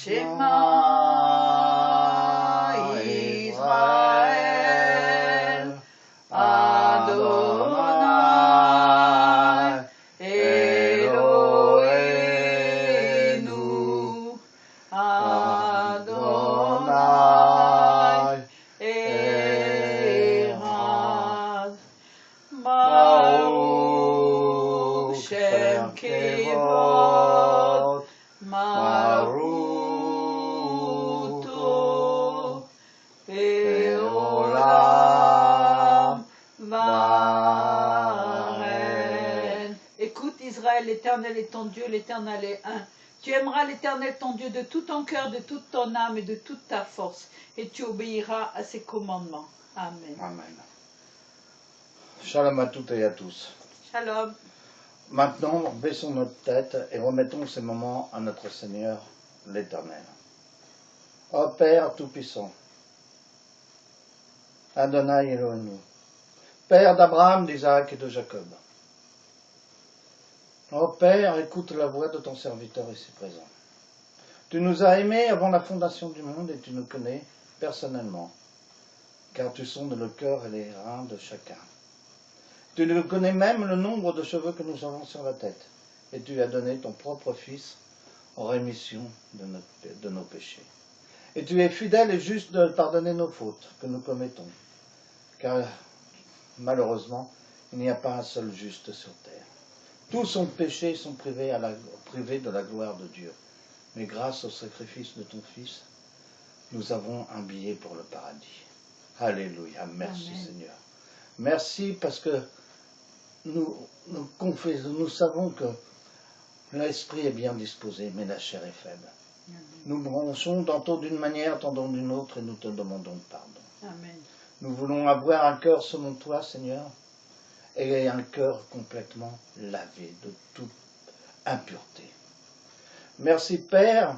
Shema Israël, Adonai, Eloheinu, Adonai, Erad, Baruch Shem Kevod, Maruto, Eolam, Varen. Écoute Israël, l'Éternel est ton Dieu, l'Éternel est un. Tu aimeras l'Éternel ton Dieu de tout ton cœur, de toute ton âme et de toute ta force, et tu obéiras à ses commandements. Amen. Amen. Shalom à toutes et à tous. Shalom. Maintenant, baissons notre tête et remettons ces moments à notre Seigneur, l'Éternel. Ô Père Tout-Puissant, Adonai Elohim, Père d'Abraham, d'Isaac et de Jacob. Ô Père, écoute la voix de ton serviteur ici présent. Tu nous as aimés avant la fondation du monde et tu nous connais personnellement, car tu sondes le cœur et les reins de chacun. Tu nous connais même le nombre de cheveux que nous avons sur la tête, et tu as donné ton propre Fils en rémission de nos péchés. Et tu es fidèle et juste de pardonner nos fautes que nous commettons, car malheureusement, il n'y a pas un seul juste sur terre. Tous sont péchés et sont privés de la gloire de Dieu. Mais grâce au sacrifice de ton Fils, nous avons un billet pour le paradis. Alléluia, merci Amen. Seigneur. Merci parce que nous savons que l'esprit est bien disposé, mais la chair est faible. Amen. Nous bronchons tantôt d'une manière, tantôt d'une autre, et nous te demandons pardon. Amen. Nous voulons avoir un cœur selon toi, Seigneur, et un cœur complètement lavé de toute impureté. Merci, Père,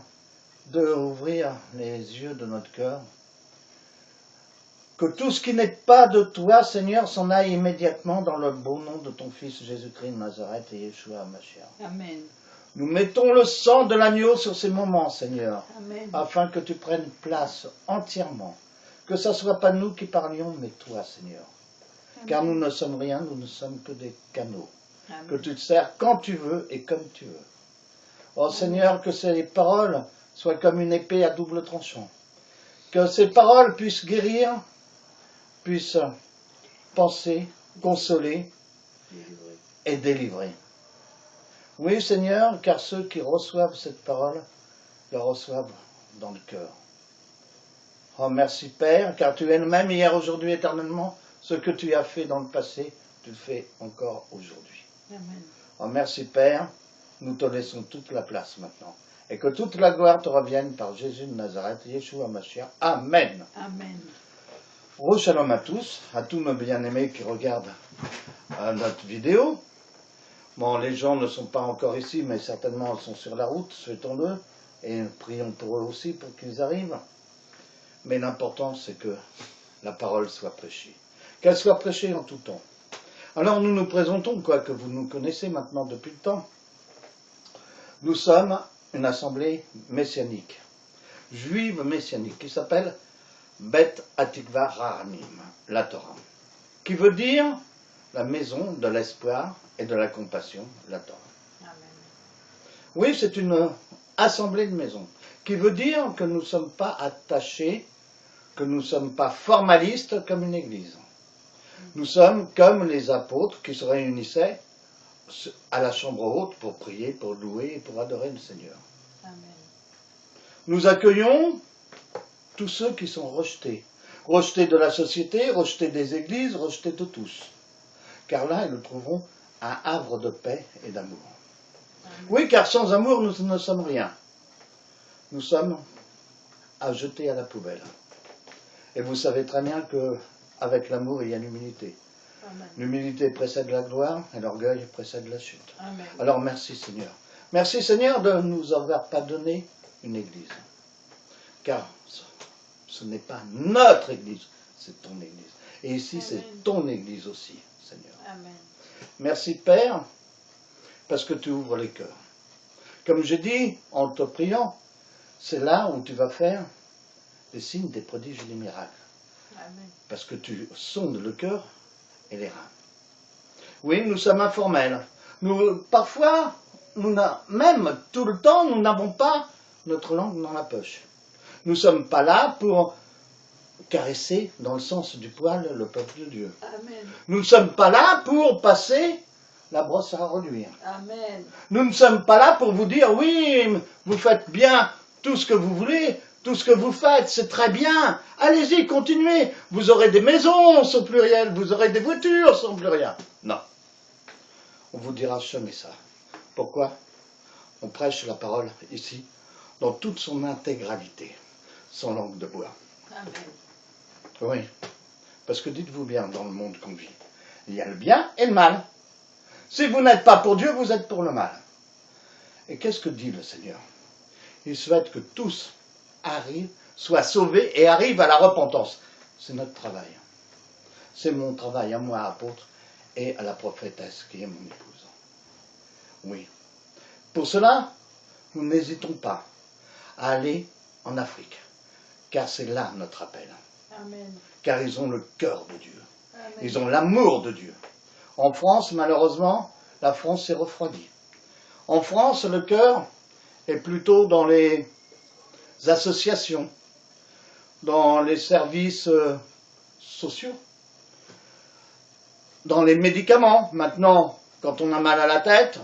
d'ouvrir les yeux de notre cœur. Que tout ce qui n'est pas de toi, Seigneur, s'en aille immédiatement dans le beau nom de ton Fils Jésus-Christ de Nazareth et Yeshua HaMashiach. Amen. Nous mettons le sang de l'agneau sur ces moments, Seigneur, Amen. afin que tu prennes place entièrement. Que ce ne soit pas nous qui parlions, mais toi, Seigneur. Car nous ne sommes rien, nous ne sommes que des canaux. Amen. Que tu te sers quand tu veux et comme tu veux. Oh Seigneur, que ces paroles soient comme une épée à double tranchant. Que ces paroles puissent guérir, puissent penser, consoler et délivrer. Oui Seigneur, car ceux qui reçoivent cette parole, la reçoivent dans le cœur. Oh merci Père, car tu es le même hier, aujourd'hui, éternellement. Ce que tu as fait dans le passé, tu le fais encore aujourd'hui. Amen. Oh merci Père, nous te laissons toute la place maintenant. Et que toute la gloire te revienne par Jésus de Nazareth, Yeshua HaMashiach. Amen. Amen. Au shalom à tous nos bien-aimés qui regardent notre vidéo. Bon, les gens ne sont pas encore ici, mais certainement ils sont sur la route, souhaitons-le, et prions pour eux aussi pour qu'ils arrivent. Mais l'important, c'est que la parole soit prêchée. Qu'elle soit prêchée en tout temps. Alors nous nous présentons, quoique vous nous connaissez maintenant depuis le temps. Nous sommes une assemblée messianique, juive messianique, qui s'appelle Bet Atikva Rahamim, la Torah, qui veut dire la maison de l'espoir et de la compassion, la Torah. Amen. Oui, c'est une assemblée de maison, qui veut dire que nous ne sommes pas attachés, que nous ne sommes pas formalistes comme une église. Nous sommes comme les apôtres qui se réunissaient à la chambre haute pour prier, pour louer et pour adorer le Seigneur. Amen. Nous accueillons tous ceux qui sont rejetés. Rejetés de la société, rejetés des églises, rejetés de tous. Car là, ils nous trouveront un havre de paix et d'amour. Oui, car sans amour, nous ne sommes rien. Nous sommes à jeter à la poubelle. Et vous savez très bien qu'avec l'amour, il y a l'humilité. L'humilité précède la gloire et l'orgueil précède la chute. Amen. Alors merci Seigneur. Merci Seigneur de nous avoir pas donné une église. Car ce n'est pas notre église, c'est ton église. Et ici, c'est ton église aussi, Seigneur. Amen. Merci Père, parce que tu ouvres les cœurs. Comme j'ai dit en te priant, c'est là où tu vas faire les signes, des prodiges et des miracles. Amen. Parce que tu sondes le cœur et les reins. Oui, nous sommes informels. Parfois, même tout le temps, nous n'avons pas notre langue dans la poche. Nous ne sommes pas là pour caresser, dans le sens du poil, le peuple de Dieu. Amen. Nous ne sommes pas là pour passer la brosse à reluire. Amen. Nous ne sommes pas là pour vous dire, oui, vous faites bien tout ce que vous voulez, tout ce que vous faites, c'est très bien. Allez-y, continuez. Vous aurez des maisons sans pluriel, vous aurez des voitures sans pluriel. Non. On vous dira jamais ça. Pourquoi? On prêche la parole ici, dans toute son intégralité, sans langue de bois. Amen. Oui. Parce que dites-vous bien, dans le monde qu'on vit, il y a le bien et le mal. Si vous n'êtes pas pour Dieu, vous êtes pour le mal. Et qu'est-ce que dit le Seigneur? Il souhaite que tous arrivent, soient sauvés et arrivent à la repentance. C'est notre travail. C'est mon travail à moi, apôtre, et à la prophétesse qui est mon épouse. Oui. Pour cela, nous n'hésitons pas à aller en Afrique, car c'est là notre appel. Amen. Car ils ont le cœur de Dieu. Amen. Ils ont l'amour de Dieu. En France, malheureusement, la France s'est refroidie. En France, le cœur est plutôt dans les associations, dans les services sociaux, dans les médicaments. Maintenant, quand on a mal à la tête,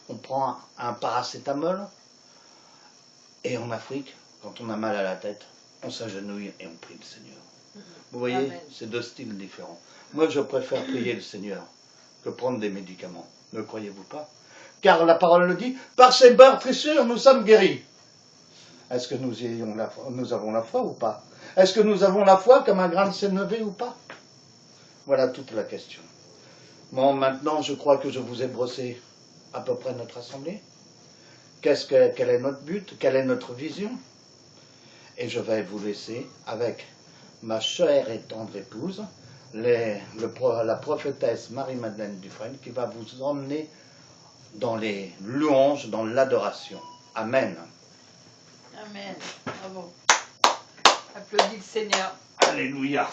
on prend un paracétamol. Et en Afrique, quand on a mal à la tête, on s'agenouille et on prie le Seigneur. Vous voyez, Amen. c'est deux styles différents. Moi, je préfère prier le Seigneur que prendre des médicaments. Ne croyez-vous pas? Car la parole le dit, par ses meurtrissures, nous sommes guéris. Est-ce que nous avons la foi ou pas? Est-ce que nous avons la foi comme un grain de sénévé ou pas? Voilà toute la question. Bon, maintenant, je crois que je vous ai brossé à peu près notre assemblée. Quel est notre but? Quelle est notre vision? Et je vais vous laisser avec ma chère et tendre épouse, la prophétesse Marie-Madeleine Dufresne, qui va vous emmener dans les louanges, dans l'adoration. Amen. Amen. Bravo. Applaudis le Seigneur. Alléluia.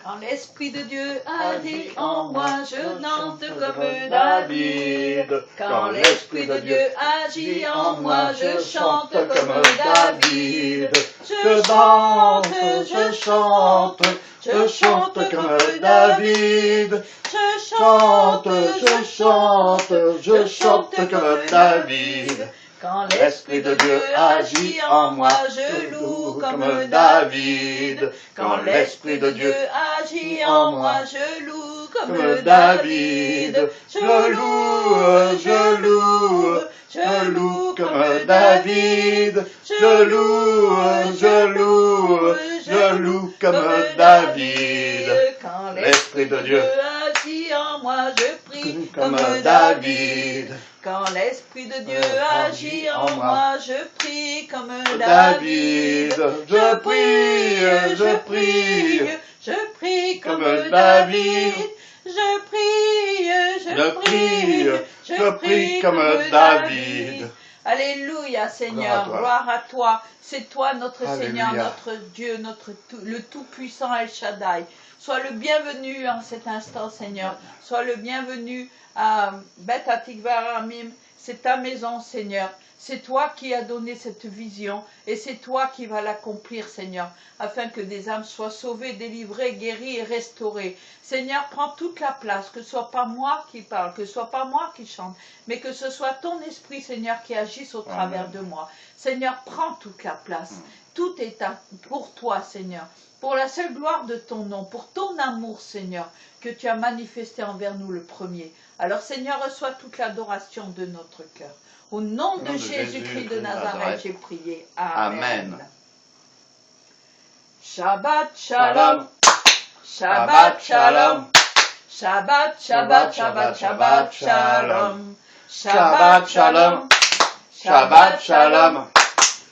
Quand l'Esprit de Dieu agit en moi, je chante comme David. Quand l'Esprit de Dieu agit en moi, je chante comme David. Je chante, je chante, je chante comme David. Je chante, je chante, je chante comme David. Quand l'Esprit de Dieu agit en moi, je loue comme David. Quand l'Esprit de Dieu agit en moi, je loue comme David. Je loue, je loue, je loue comme David. Je loue, je loue, je loue comme David. Quand l'Esprit de Dieu agit en moi, je prie comme David. Quand l'Esprit de Dieu agit en moi, je prie comme David. Je prie, je prie, je prie comme David. Je prie, je prie, je prie comme David. Alléluia, Seigneur, gloire à toi. C'est toi notre Seigneur, notre Dieu, le Tout-Puissant El Shaddai. Sois le bienvenu en cet instant, Seigneur. Sois le bienvenu à Beth Atikva Ramim. C'est ta maison, Seigneur. C'est toi qui as donné cette vision et c'est toi qui vas l'accomplir, Seigneur, afin que des âmes soient sauvées, délivrées, guéries et restaurées. Seigneur, prends toute la place, que ce soit pas moi qui parle, que ce soit pas moi qui chante, mais que ce soit ton esprit, Seigneur, qui agisse au travers de moi. Seigneur, prends toute la place. Tout est pour toi, Seigneur, pour la seule gloire de ton nom, pour ton amour, Seigneur, que tu as manifesté envers nous le premier. Alors, Seigneur, reçois toute l'adoration de notre cœur. Au nom de Jésus-Christ de Nazareth, j'ai prié. Amen. Shabbat Shalom. Shabbat Shalom. Shabbat, Shabbat, Shabbat, Shabbat Shalom. Shabbat Shalom. Shabbat Shalom.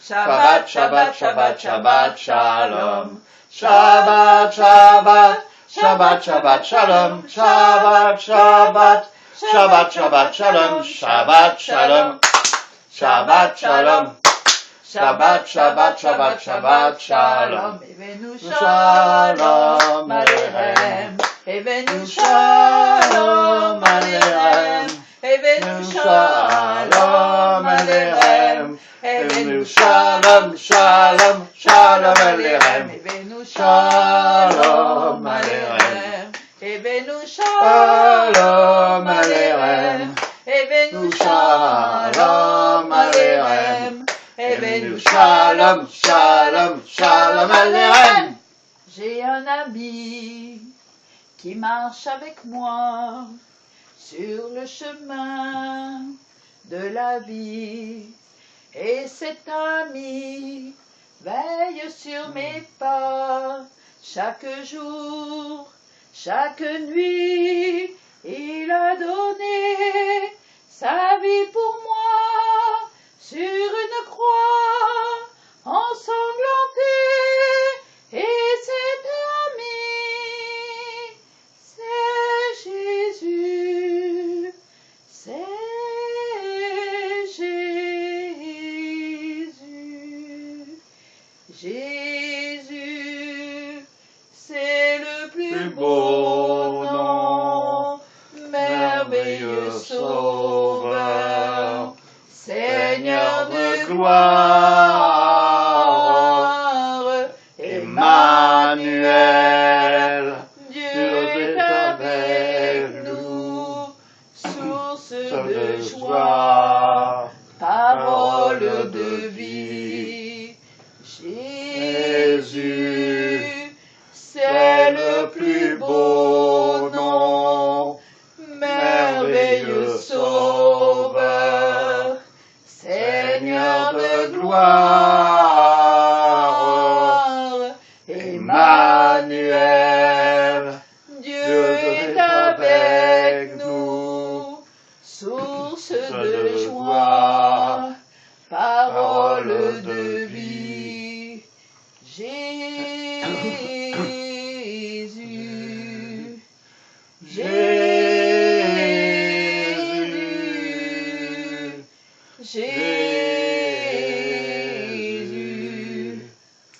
Shabbat, Shabbat, Shabbat, Shabbat Shalom. Shabbat, Shabbat. Shabbat, Shabbat, Shalom. Shabbat, Shabbat. Shabbat, Shabbat, Shalom. Shabbat, Shalom. Shabbat, Shalom. Shabbat, Shabbat, Shabbat, Shabbat, Shalom. Evenu Shalom Aleichem. Evenu Shalom Aleichem. Evenu Shalom Aleichem. Evenu Shalom, Shalom, Shalom Aleichem. Evenu Shalom Aleichem. Evenu Shalom Aleichem. Evenu Shalom Aleichem. Evenu Shalom, Shalom, Shalom Aleichem. J'ai un ami qui marche avec moi sur le chemin de la vie. Et cet ami veille sur mes pas chaque jour, chaque nuit. Il a donné sa vie pour moi sur une croix ensanglantée. Et cet ami, c'est Jésus, c'est Jésus. Jésus, c'est le plus beau nom, merveilleux Sauveur, Seigneur de gloire, Emmanuel, Dieu est avec nous, source de joie, parole de vie. Jésus, c'est le plus beau nom, merveilleux Sauveur, Seigneur de gloire, Emmanuel, Dieu est avec nous, source de joie, parole de vie. Jésus, Jésus, Jésus,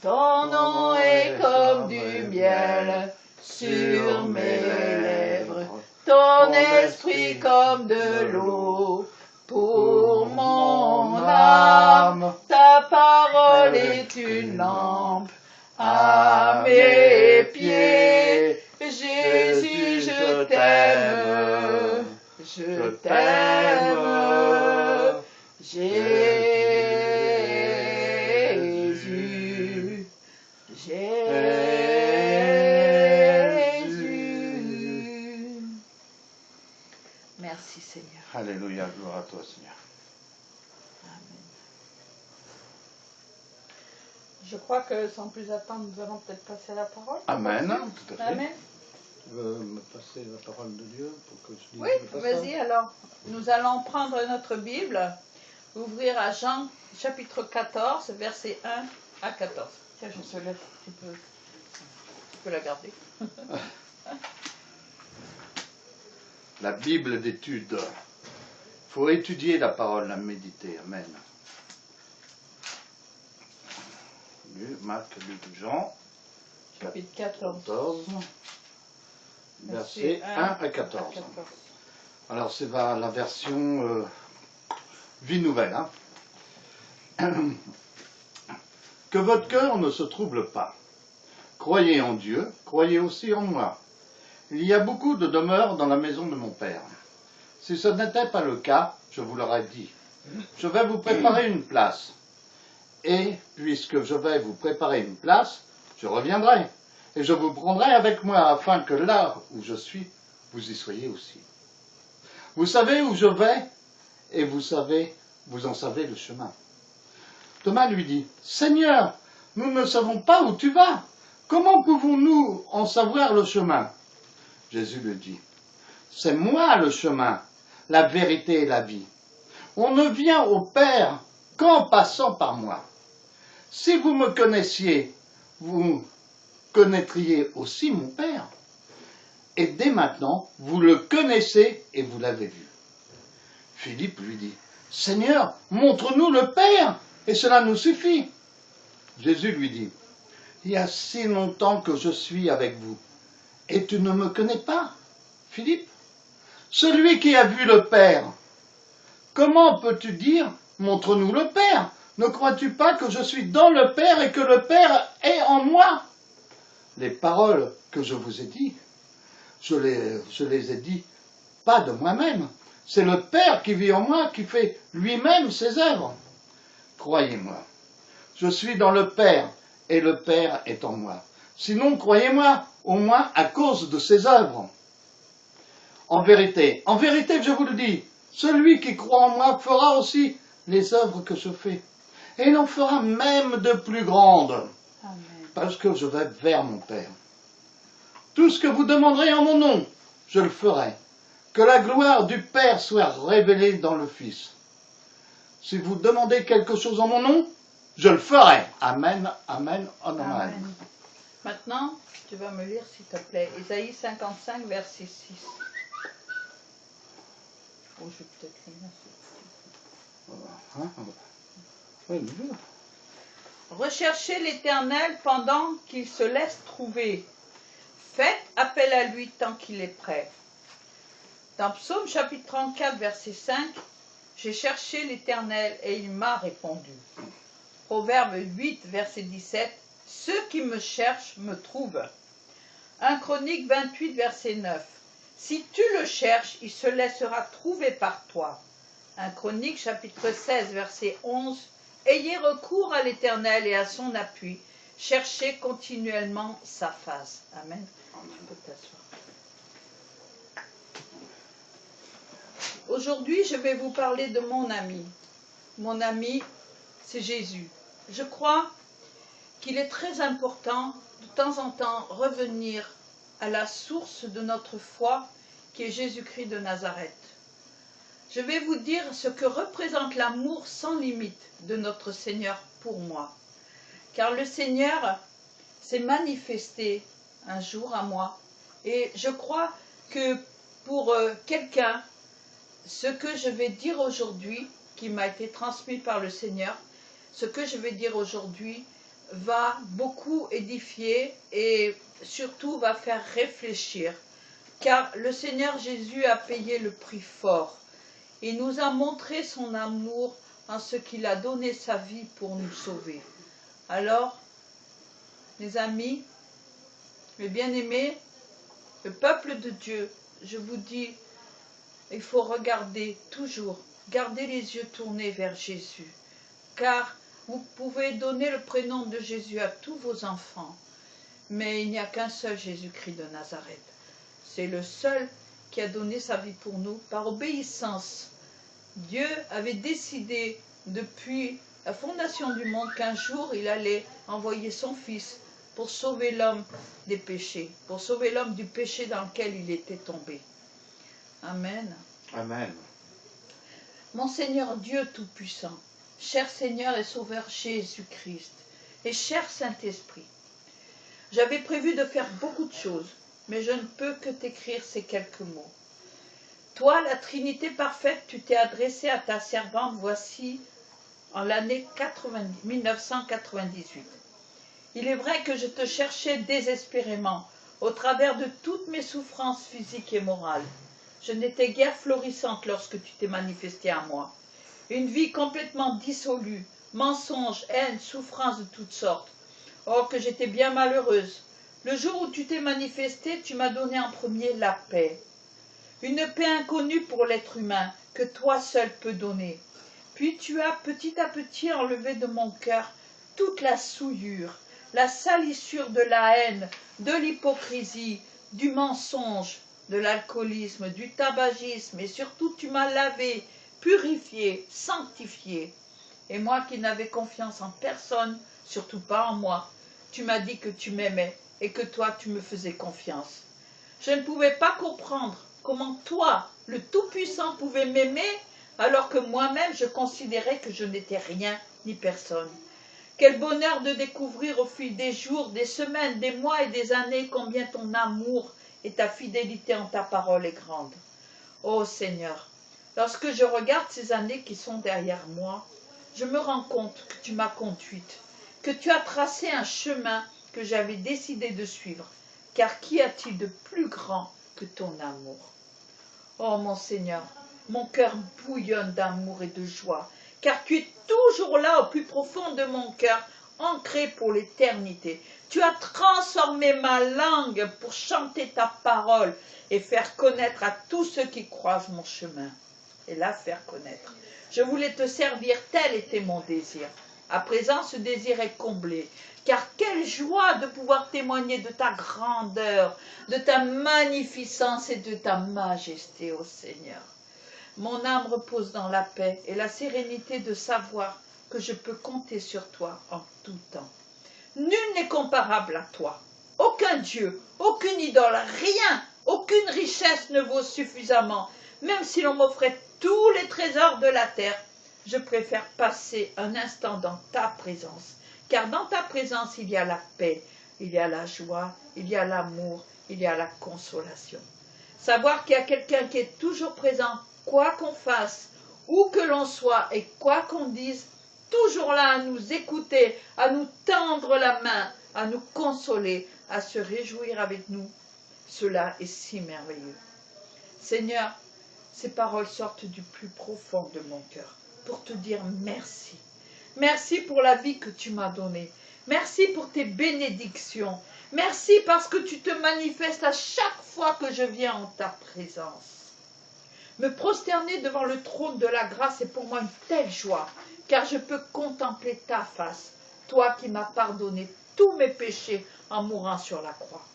ton nom est comme du miel sur mes lèvres, ton esprit comme de l'eau pour mon âme, ta parole est une lampe à mes pieds. Jésus, je t'aime, je t'aime. Jésus, Jésus. Merci Seigneur. Alléluia, gloire à toi Seigneur. Amen. Je crois que sans plus attendre, nous allons peut-être passer à la parole. Amen, tout à fait. Amen. Tu veux me passer la parole de Dieu pour que je dise Oui, le passage? vas-y alors. Nous allons prendre notre Bible, ouvrir à Jean chapitre 14, versets 1 à 14. Tiens, je te laisse, tu peux la garder. La Bible d'étude. Il faut étudier la parole, la méditer. Amen. Marc, Luc, Jean, Chapitre 14. 14, versets 1 à 14. Alors c'est la version Vie Nouvelle. Hein. Que votre cœur ne se trouble pas. Croyez en Dieu, croyez aussi en moi. Il y a beaucoup de demeures dans la maison de mon Père. Si ce n'était pas le cas, je vous l'aurais dit. Je vais vous préparer une place. Et puisque je vais vous préparer une place, je reviendrai. Et je vous prendrai avec moi, afin que là où je suis, vous y soyez aussi. Vous savez où je vais, et vous en savez le chemin. Thomas lui dit, « Seigneur, nous ne savons pas où tu vas. Comment pouvons-nous en savoir le chemin ?» Jésus lui dit, « C'est moi le chemin, la vérité et la vie. On ne vient au Père qu'en passant par moi. Si vous me connaissiez, vous connaîtriez aussi mon Père. Et dès maintenant, vous le connaissez et vous l'avez vu. » Philippe lui dit, « Seigneur, montre-nous le Père, et cela nous suffit. Jésus lui dit, il y a si longtemps que je suis avec vous, et tu ne me connais pas, Philippe? Celui qui a vu le Père, comment peux-tu dire, montre-nous le Père? Ne crois-tu pas que je suis dans le Père et que le Père est en moi? Les paroles que je vous ai dites, je les ai dites pas de moi-même. C'est le Père qui vit en moi, qui fait lui-même ses œuvres. Croyez-moi, je suis dans le Père et le Père est en moi. Sinon, croyez-moi, au moins à cause de ses œuvres. En vérité, je vous le dis, celui qui croit en moi fera aussi les œuvres que je fais. Et il en fera même de plus grandes, Amen. parce que je vais vers mon Père. Tout ce que vous demanderez en mon nom, je le ferai. Que la gloire du Père soit révélée dans le Fils. Si vous demandez quelque chose en mon nom, je le ferai. Amen, amen, amen. Amen. Maintenant, tu vas me lire, s'il te plaît, Ésaïe 55, verset 6. Oh, je vais peut-être lire. Hein? Oui, oui. Recherchez l'Éternel pendant qu'il se laisse trouver. Faites appel à lui tant qu'il est prêt. Dans Psaume chapitre 34, verset 5, j'ai cherché l'Éternel et il m'a répondu. Proverbe 8, verset 17, ceux qui me cherchent me trouvent. 1 Chronique 28, verset 9, si tu le cherches, il se laissera trouver par toi. 1 Chronique chapitre 16, verset 11, ayez recours à l'Éternel et à son appui, cherchez continuellement sa face. Amen. Tu peux t'asseoir. Aujourd'hui, je vais vous parler de mon ami. Mon ami, c'est Jésus. Je crois qu'il est très important de temps en temps revenir à la source de notre foi, qui est Jésus-Christ de Nazareth. Je vais vous dire ce que représente l'amour sans limite de notre Seigneur pour moi. Car le Seigneur s'est manifesté un jour à moi. Et je crois que pour quelqu'un, ce que je vais dire aujourd'hui, qui m'a été transmis par le Seigneur, ce que je vais dire aujourd'hui va beaucoup édifier et surtout va faire réfléchir. Car le Seigneur Jésus a payé le prix fort. Il nous a montré son amour en ce qu'il a donné sa vie pour nous sauver. Alors, mes amis, mes bien-aimés, le peuple de Dieu, je vous dis, il faut regarder toujours, garder les yeux tournés vers Jésus. Car vous pouvez donner le prénom de Jésus à tous vos enfants, mais il n'y a qu'un seul Jésus-Christ de Nazareth. C'est le seul qui a donné sa vie pour nous par obéissance. Dieu avait décidé depuis la fondation du monde qu'un jour il allait envoyer son Fils pour sauver l'homme des péchés, pour sauver l'homme du péché dans lequel il était tombé. Amen. Amen. Mon Seigneur Dieu Tout-Puissant, cher Seigneur et Sauveur Jésus-Christ, et cher Saint-Esprit, j'avais prévu de faire beaucoup de choses, mais je ne peux que t'écrire ces quelques mots. Toi, la Trinité parfaite, tu t'es adressé à ta servante, voici, en l'année 1998. Il est vrai que je te cherchais désespérément, au travers de toutes mes souffrances physiques et morales. Je n'étais guère florissante lorsque tu t'es manifestée à moi. Une vie complètement dissolue, mensonges, haine, souffrances de toutes sortes. Or que j'étais bien malheureuse. Le jour où tu t'es manifestée, tu m'as donné en premier la paix. Une paix inconnue pour l'être humain, que toi seul peux donner. Puis tu as petit à petit enlevé de mon cœur toute la souillure, la salissure de la haine, de l'hypocrisie, du mensonge, de l'alcoolisme, du tabagisme, et surtout tu m'as lavé, purifié, sanctifié. Et moi qui n'avais confiance en personne, surtout pas en moi, tu m'as dit que tu m'aimais et que toi tu me faisais confiance. Je ne pouvais pas comprendre comment toi, le Tout-Puissant, pouvais m'aimer alors que moi-même je considérais que je n'étais rien ni personne. Quel bonheur de découvrir au fil des jours, des semaines, des mois et des années combien ton amour et ta fidélité en ta parole est grande. Ô Seigneur, lorsque je regarde ces années qui sont derrière moi, je me rends compte que tu m'as conduite, que tu as tracé un chemin que j'avais décidé de suivre, car qu'y a-t-il de plus grand que ton amour? Oh mon Seigneur, mon cœur bouillonne d'amour et de joie, car tu es toujours là au plus profond de mon cœur, ancré pour l'éternité. Tu as transformé ma langue pour chanter ta parole et faire connaître à tous ceux qui croisent mon chemin. Et la faire connaître. Je voulais te servir, tel était mon désir. À présent, ce désir est comblé. Car quelle joie de pouvoir témoigner de ta grandeur, de ta magnificence et de ta majesté, ô Seigneur. Mon âme repose dans la paix et la sérénité de savoir que je peux compter sur toi en tout temps. Nul n'est comparable à toi. Aucun Dieu, aucune idole, rien, aucune richesse ne vaut suffisamment. Même si l'on m'offrait tous les trésors de la terre, je préfère passer un instant dans ta présence. Car dans ta présence, il y a la paix, il y a la joie, il y a l'amour, il y a la consolation. Savoir qu'il y a quelqu'un qui est toujours présent, quoi qu'on fasse, où que l'on soit et quoi qu'on dise, toujours là à nous écouter, à nous tendre la main, à nous consoler, à se réjouir avec nous. Cela est si merveilleux. Seigneur, ces paroles sortent du plus profond de mon cœur pour te dire merci. Merci pour la vie que tu m'as donnée. Merci pour tes bénédictions. Merci parce que tu te manifestes à chaque fois que je viens en ta présence. Me prosterner devant le trône de la grâce est pour moi une telle joie, car je peux contempler ta face, toi qui m'as pardonné tous mes péchés en mourant sur la croix.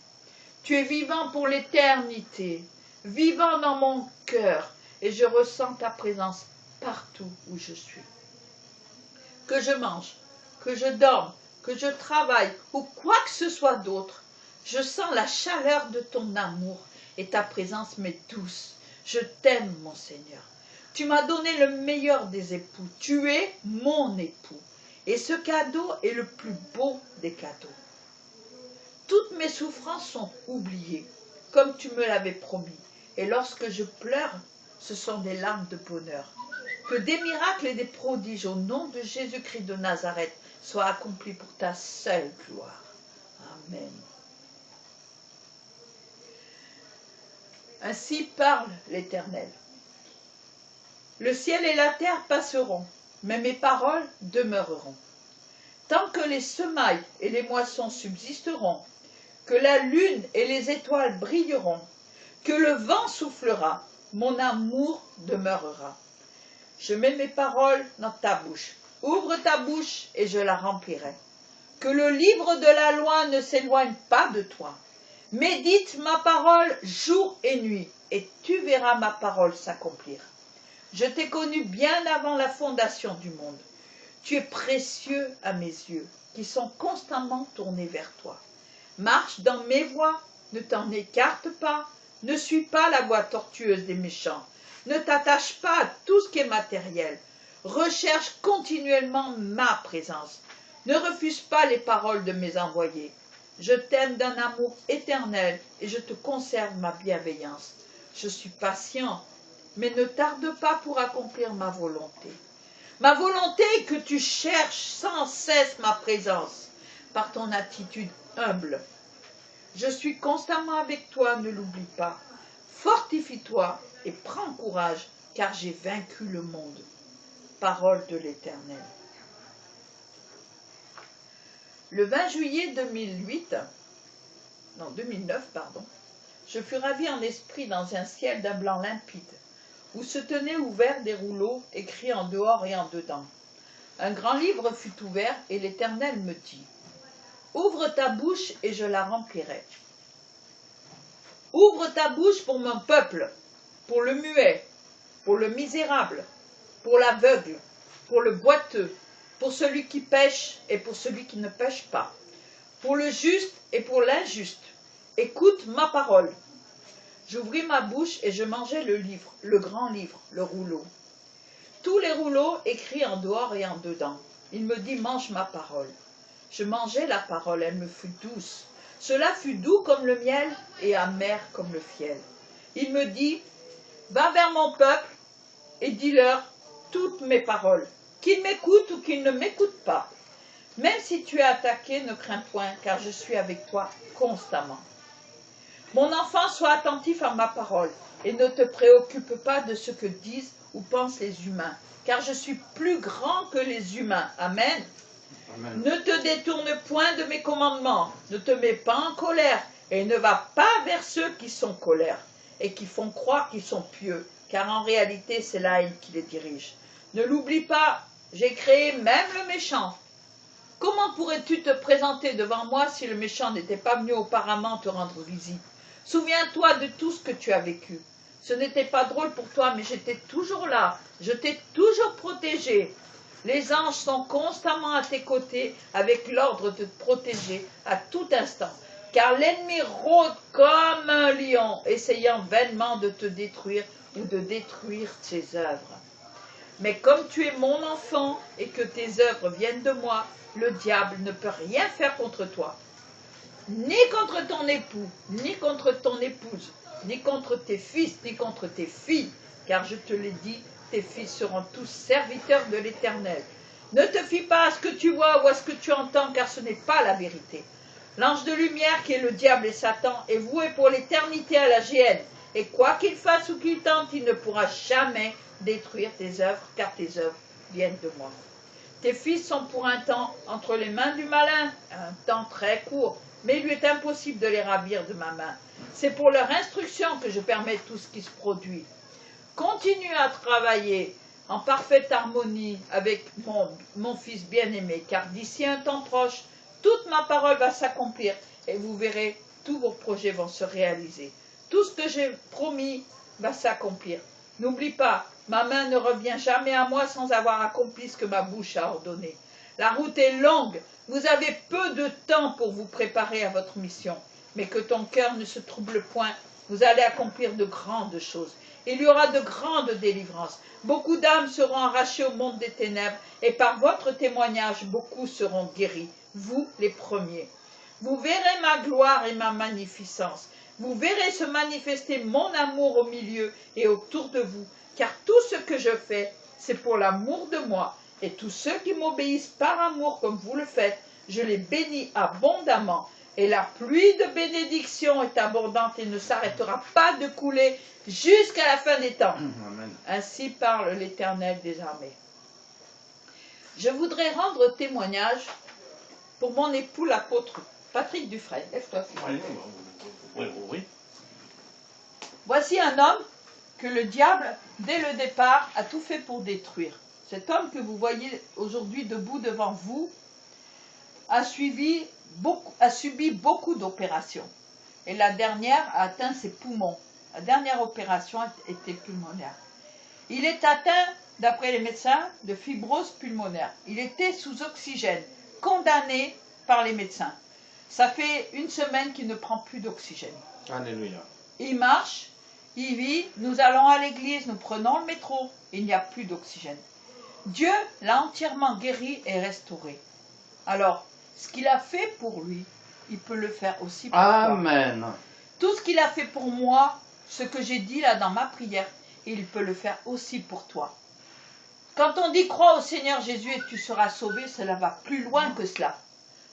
Tu es vivant pour l'éternité, vivant dans mon cœur, et je ressens ta présence partout où je suis. Que je mange, que je dorme, que je travaille ou quoi que ce soit d'autre, je sens la chaleur de ton amour et ta présence m'est douce. Je t'aime, mon Seigneur. Tu m'as donné le meilleur des époux. Tu es mon époux. Et ce cadeau est le plus beau des cadeaux. Toutes mes souffrances sont oubliées, comme tu me l'avais promis. Et lorsque je pleure, ce sont des larmes de bonheur. Que des miracles et des prodiges au nom de Jésus-Christ de Nazareth soient accomplis pour ta seule gloire. Amen. Ainsi parle l'Éternel. Le ciel et la terre passeront, mais mes paroles demeureront. Tant que les semailles et les moissons subsisteront, que la lune et les étoiles brilleront, que le vent soufflera, mon amour demeurera. Je mets mes paroles dans ta bouche. Ouvre ta bouche et je la remplirai. Que le livre de la loi ne s'éloigne pas de toi. Médite ma parole jour et nuit, et tu verras ma parole s'accomplir. Je t'ai connu bien avant la fondation du monde. Tu es précieux à mes yeux, qui sont constamment tournés vers toi. Marche dans mes voies, ne t'en écarte pas, ne suis pas la voie tortueuse des méchants. Ne t'attache pas à tout ce qui est matériel. Recherche continuellement ma présence. Ne refuse pas les paroles de mes envoyés. Je t'aime d'un amour éternel et je te conserve ma bienveillance. Je suis patient, mais ne tarde pas pour accomplir ma volonté. Ma volonté est que tu cherches sans cesse ma présence par ton attitude humble. Je suis constamment avec toi, ne l'oublie pas. Fortifie-toi et prends courage, car j'ai vaincu le monde. Parole de l'Éternel. Le 20 juillet 2009, je fus ravi en esprit dans un ciel d'un blanc limpide, où se tenaient ouverts des rouleaux écrits en dehors et en dedans. Un grand livre fut ouvert et l'Éternel me dit, « Ouvre ta bouche et je la remplirai. Ouvre ta bouche pour mon peuple, pour le muet, pour le misérable, pour l'aveugle, pour le boiteux, pour celui qui pêche et pour celui qui ne pêche pas, pour le juste et pour l'injuste. Écoute ma parole. » J'ouvris ma bouche et je mangeai le livre, le grand livre, le rouleau. Tous les rouleaux écrits en dehors et en dedans. Il me dit, mange ma parole. Je mangeai la parole, elle me fut douce. Cela fut doux comme le miel et amer comme le fiel. Il me dit, va vers mon peuple et dis-leur toutes mes paroles. Qu'il m'écoute ou qu'il ne m'écoute pas. Même si tu es attaqué, ne crains point, car je suis avec toi constamment. Mon enfant, sois attentif à ma parole et ne te préoccupe pas de ce que disent ou pensent les humains, car je suis plus grand que les humains. Amen. Amen. Ne te détourne point de mes commandements, ne te mets pas en colère et ne va pas vers ceux qui sont colères et qui font croire qu'ils sont pieux, car en réalité c'est la haine qui les dirige. Ne l'oublie pas, j'ai créé même le méchant. Comment pourrais-tu te présenter devant moi si le méchant n'était pas venu auparavant te rendre visite? Souviens-toi de tout ce que tu as vécu. Ce n'était pas drôle pour toi, mais j'étais toujours là. Je t'ai toujours protégé. Les anges sont constamment à tes côtés avec l'ordre de te protéger à tout instant. Car l'ennemi rôde comme un lion, essayant vainement de te détruire ou de détruire tes œuvres. Mais comme tu es mon enfant et que tes œuvres viennent de moi, le diable ne peut rien faire contre toi. Ni contre ton époux, ni contre ton épouse, ni contre tes fils, ni contre tes filles, car je te l'ai dit, tes fils seront tous serviteurs de l'Éternel. Ne te fie pas à ce que tu vois ou à ce que tu entends, car ce n'est pas la vérité. L'ange de lumière, qui est le diable et Satan, est voué pour l'éternité à la géhenne, et quoi qu'il fasse ou qu'il tente, il ne pourra jamais détruire tes œuvres, car tes œuvres viennent de moi. Tes fils sont pour un temps entre les mains du malin, un temps très court, mais il lui est impossible de les ravir de ma main. C'est pour leur instruction que je permets tout ce qui se produit. Continue à travailler en parfaite harmonie avec mon fils bien-aimé, car d'ici un temps proche, toute ma parole va s'accomplir et vous verrez, tous vos projets vont se réaliser. Tout ce que j'ai promis va s'accomplir. N'oublie pas, ma main ne revient jamais à moi sans avoir accompli ce que ma bouche a ordonné. La route est longue, vous avez peu de temps pour vous préparer à votre mission, mais que ton cœur ne se trouble point, vous allez accomplir de grandes choses. Il y aura de grandes délivrances. Beaucoup d'âmes seront arrachées au monde des ténèbres, et par votre témoignage, beaucoup seront guéris, vous les premiers. Vous verrez ma gloire et ma magnificence. Vous verrez se manifester mon amour au milieu et autour de vous, car tout ce que je fais, c'est pour l'amour de moi. Et tous ceux qui m'obéissent par amour comme vous le faites, je les bénis abondamment. Et la pluie de bénédiction est abondante et ne s'arrêtera pas de couler jusqu'à la fin des temps. Amen. Ainsi parle l'Éternel des armées. Je voudrais rendre témoignage pour mon époux l'apôtre Patrick Dufresne. Lève-toi, Philippe. Oui. Voici un homme que le diable, dès le départ, a tout fait pour détruire. Cet homme que vous voyez aujourd'hui debout devant vous a subi beaucoup d'opérations. Et la dernière a atteint ses poumons. La dernière opération était pulmonaire. Il est atteint, d'après les médecins, de fibrose pulmonaire. Il était sous oxygène, condamné par les médecins. Ça fait une semaine qu'il ne prend plus d'oxygène. Alléluia. Il marche, il vit, nous allons à l'église, nous prenons le métro, il n'y a plus d'oxygène. Dieu l'a entièrement guéri et restauré. Alors, ce qu'il a fait pour lui, il peut le faire aussi pour toi. Amen. Tout ce qu'il a fait pour moi, ce que j'ai dit là dans ma prière, il peut le faire aussi pour toi. Quand on dit crois au Seigneur Jésus et tu seras sauvé, cela va plus loin que cela.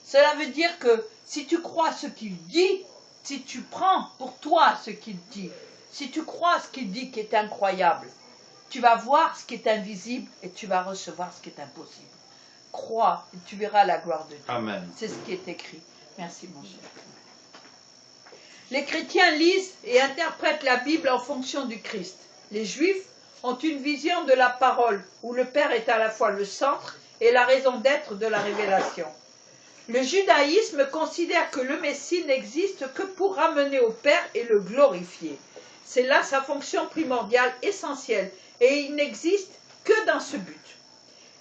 Cela veut dire que si tu crois ce qu'il dit, si tu prends pour toi ce qu'il dit, si tu crois ce qu'il dit qui est incroyable, tu vas voir ce qui est invisible et tu vas recevoir ce qui est impossible. Crois et tu verras la gloire de Dieu. Amen. C'est ce qui est écrit. Merci mon cher. Les chrétiens lisent et interprètent la Bible en fonction du Christ. Les Juifs ont une vision de la parole où le Père est à la fois le centre et la raison d'être de la révélation. Le judaïsme considère que le Messie n'existe que pour ramener au Père et le glorifier. C'est là sa fonction primordiale, essentielle, et il n'existe que dans ce but.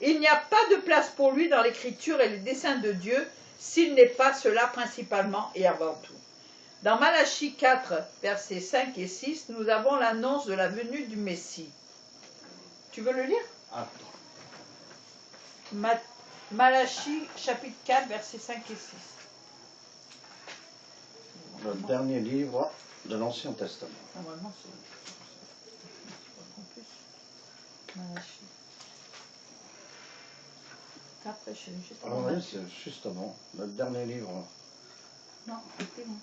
Il n'y a pas de place pour lui dans l'écriture et les desseins de Dieu s'il n'est pas cela principalement et avant tout. Dans Malachie 4, versets 5 et 6, nous avons l'annonce de la venue du Messie. Tu veux le lire? Malachie chapitre 4, versets 5 et 6. Le dernier livre de l'Ancien Testament. Normalement, c'est Malachie. Après, je suis juste Ah avant oui, Matthieu. c'est juste avant. Le dernier livre. Non, c'était bon.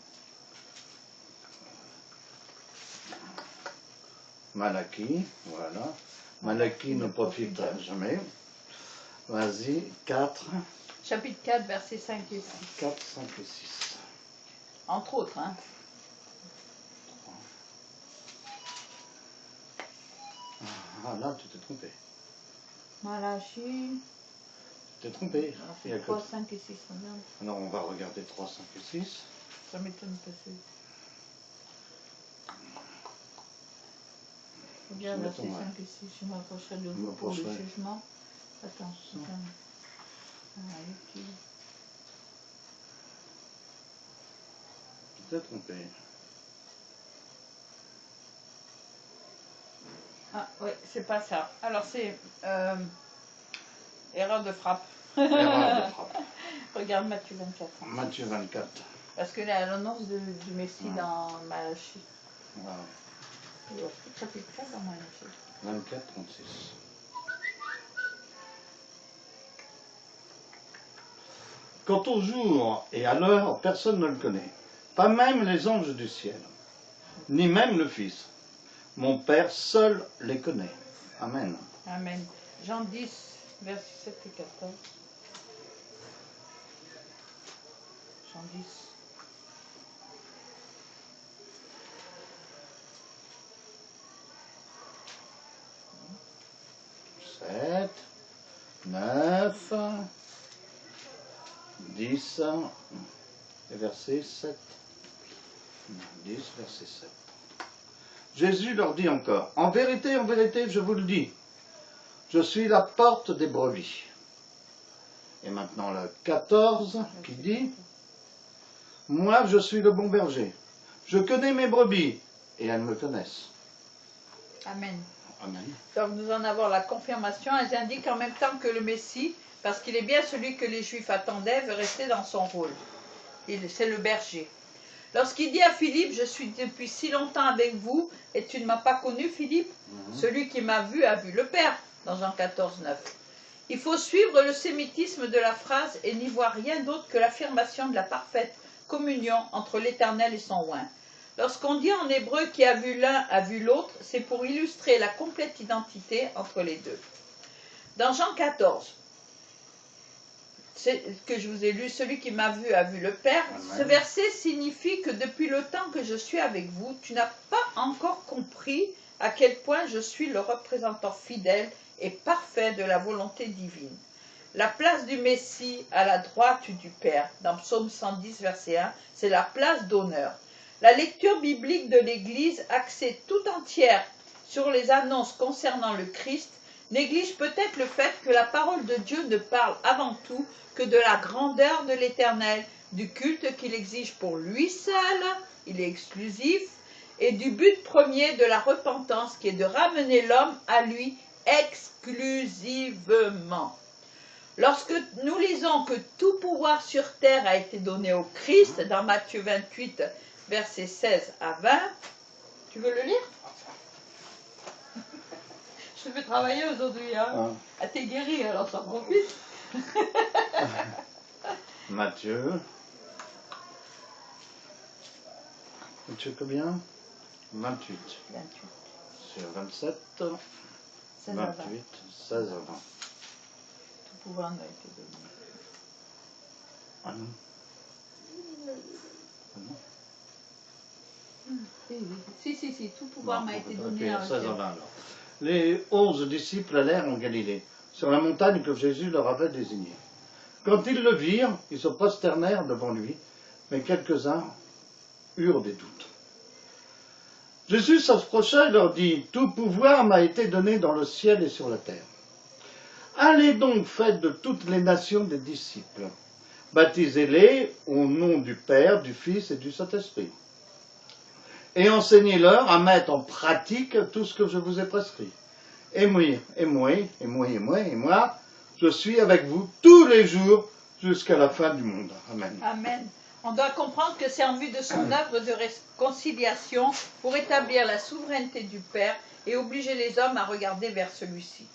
Malachie, voilà. Malachie ne profite jamais. Vas-y, 4. Chapitre 4, versets 5 et 6. 4, 5 et 6. Entre autres, hein. Ah là, tu t'es trompé. Malachie. Tu t'es trompé. Il y a que... 3, 5 et 6, regarde. Alors on va regarder 3, 5 et 6. Ça m'étonne pas. Regarde, verset 5 et 6. Je m'approcherai de vous pour le jugement. Attends, attends. Tu t'es trompé. Ah, oui, c'est pas ça. Alors, c'est erreur de frappe. Erreur de frappe. Regarde Matthieu 24. Matthieu 24. Parce que là, l'annonce du Messie dans Malachie. Voilà. Chapitre 4 dans Malachie. 24, 36. Quant au jour et à l'heure, personne ne le connaît. Pas même les anges du ciel, ni même le Fils. Mon Père seul les connaît. Amen. Amen. Jean 10, versets 7 et 14. Jean 10. 7, 9, 10, et verset 7. 10, verset 7. Jésus leur dit encore, en vérité, je vous le dis, je suis la porte des brebis. Et maintenant le 14 qui dit, moi je suis le bon berger, je connais mes brebis et elles me connaissent. Amen. Amen. Donc nous en avons la confirmation. Elles indiquent en même temps que le Messie, parce qu'il est bien celui que les Juifs attendaient, veut rester dans son rôle. C'est le berger. Lorsqu'il dit à Philippe, je suis depuis si longtemps avec vous, et tu ne m'as pas connu, Philippe, celui qui m'a vu a vu le Père, dans Jean 14, 9. Il faut suivre le sémitisme de la phrase et n'y voir rien d'autre que l'affirmation de la parfaite communion entre l'Éternel et son oint. Lorsqu'on dit en hébreu qui a vu l'un a vu l'autre, c'est pour illustrer la complète identité entre les deux. Dans Jean 14, que je vous ai lu, celui qui m'a vu a vu le Père. Amen. Ce verset signifie que depuis le temps que je suis avec vous, tu n'as pas encore compris à quel point je suis le représentant fidèle et parfait de la volonté divine. La place du Messie à la droite du Père, dans Psaume 110, verset 1, c'est la place d'honneur. La lecture biblique de l'Église, axée tout entière sur les annonces concernant le Christ, néglige peut-être le fait que la parole de Dieu ne parle avant tout que de la grandeur de l'Éternel, du culte qu'il exige pour lui seul, il est exclusif, et du but premier de la repentance qui est de ramener l'homme à lui exclusivement. Lorsque nous lisons que tout pouvoir sur terre a été donné au Christ, dans Matthieu 28, versets 16 à 20, tu veux le lire? Je te fais travailler aujourd'hui, hein. Ah, t'es guéri, alors ça profite. Matthieu combien? 28. Sur 27, 28, 16 à 20. Tout pouvoir n'a été donné. Ah non. Ah non. Si, tout pouvoir m'a été donné. 16 à 20 alors. Les 11 disciples allèrent en Galilée, sur la montagne que Jésus leur avait désignée. Quand ils le virent, ils se prosternèrent devant lui, mais quelques-uns eurent des doutes. Jésus s'approcha et leur dit, « Tout pouvoir m'a été donné dans le ciel et sur la terre. Allez donc, faites de toutes les nations des disciples. Baptisez-les au nom du Père, du Fils et du Saint-Esprit. Et enseignez-leur à mettre en pratique tout ce que je vous ai prescrit. Et moi, je suis avec vous tous les jours jusqu'à la fin du monde. » Amen. Amen. On doit comprendre que c'est en vue de son œuvre de réconciliation pour établir la souveraineté du Père et obliger les hommes à regarder vers celui-ci.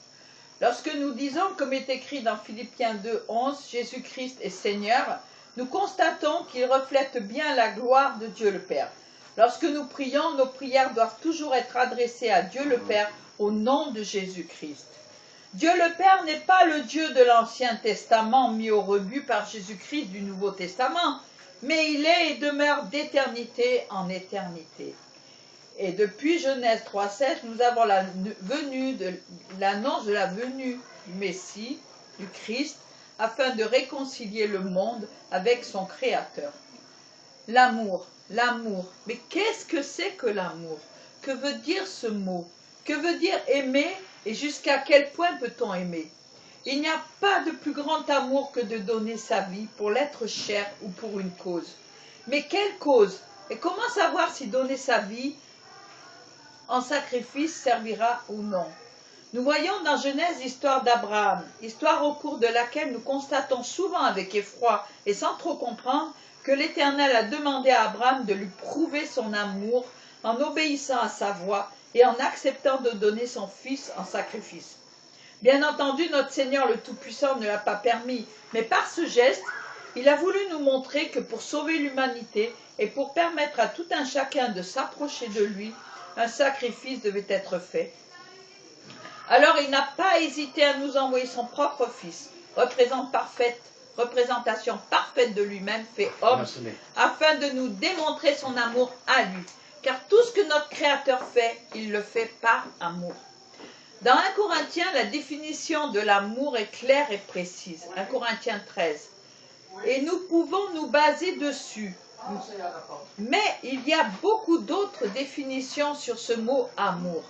Lorsque nous disons, comme est écrit dans Philippiens 2, 11, Jésus-Christ est Seigneur, nous constatons qu'il reflète bien la gloire de Dieu le Père. Lorsque nous prions, nos prières doivent toujours être adressées à Dieu le Père au nom de Jésus-Christ. Dieu le Père n'est pas le Dieu de l'Ancien Testament mis au rebut par Jésus-Christ du Nouveau Testament, mais il est et demeure d'éternité en éternité. Et depuis Genèse 3,7, nous avons l'annonce de la venue du Messie, du Christ, afin de réconcilier le monde avec son Créateur. L'amour, l'amour. Mais qu'est-ce que c'est que l'amour? Que veut dire ce mot? Que veut dire aimer et jusqu'à quel point peut-on aimer? Il n'y a pas de plus grand amour que de donner sa vie pour l'être cher ou pour une cause. Mais quelle cause? Et comment savoir si donner sa vie en sacrifice servira ou non? Nous voyons dans Genèse l'histoire d'Abraham, histoire au cours de laquelle nous constatons souvent avec effroi et sans trop comprendre que l'Éternel a demandé à Abraham de lui prouver son amour en obéissant à sa voix et en acceptant de donner son fils en sacrifice. Bien entendu, notre Seigneur le Tout-Puissant ne l'a pas permis, mais par ce geste, il a voulu nous montrer que pour sauver l'humanité et pour permettre à tout un chacun de s'approcher de lui, un sacrifice devait être fait. Alors il n'a pas hésité à nous envoyer son propre Fils, représentation parfaite de lui-même, fait homme, afin de nous démontrer son amour à lui. Car tout ce que notre Créateur fait, il le fait par amour. Dans 1 Corinthiens, la définition de l'amour est claire et précise. 1 Corinthiens 13. Et nous pouvons nous baser dessus. Mais il y a beaucoup d'autres définitions sur ce mot amour.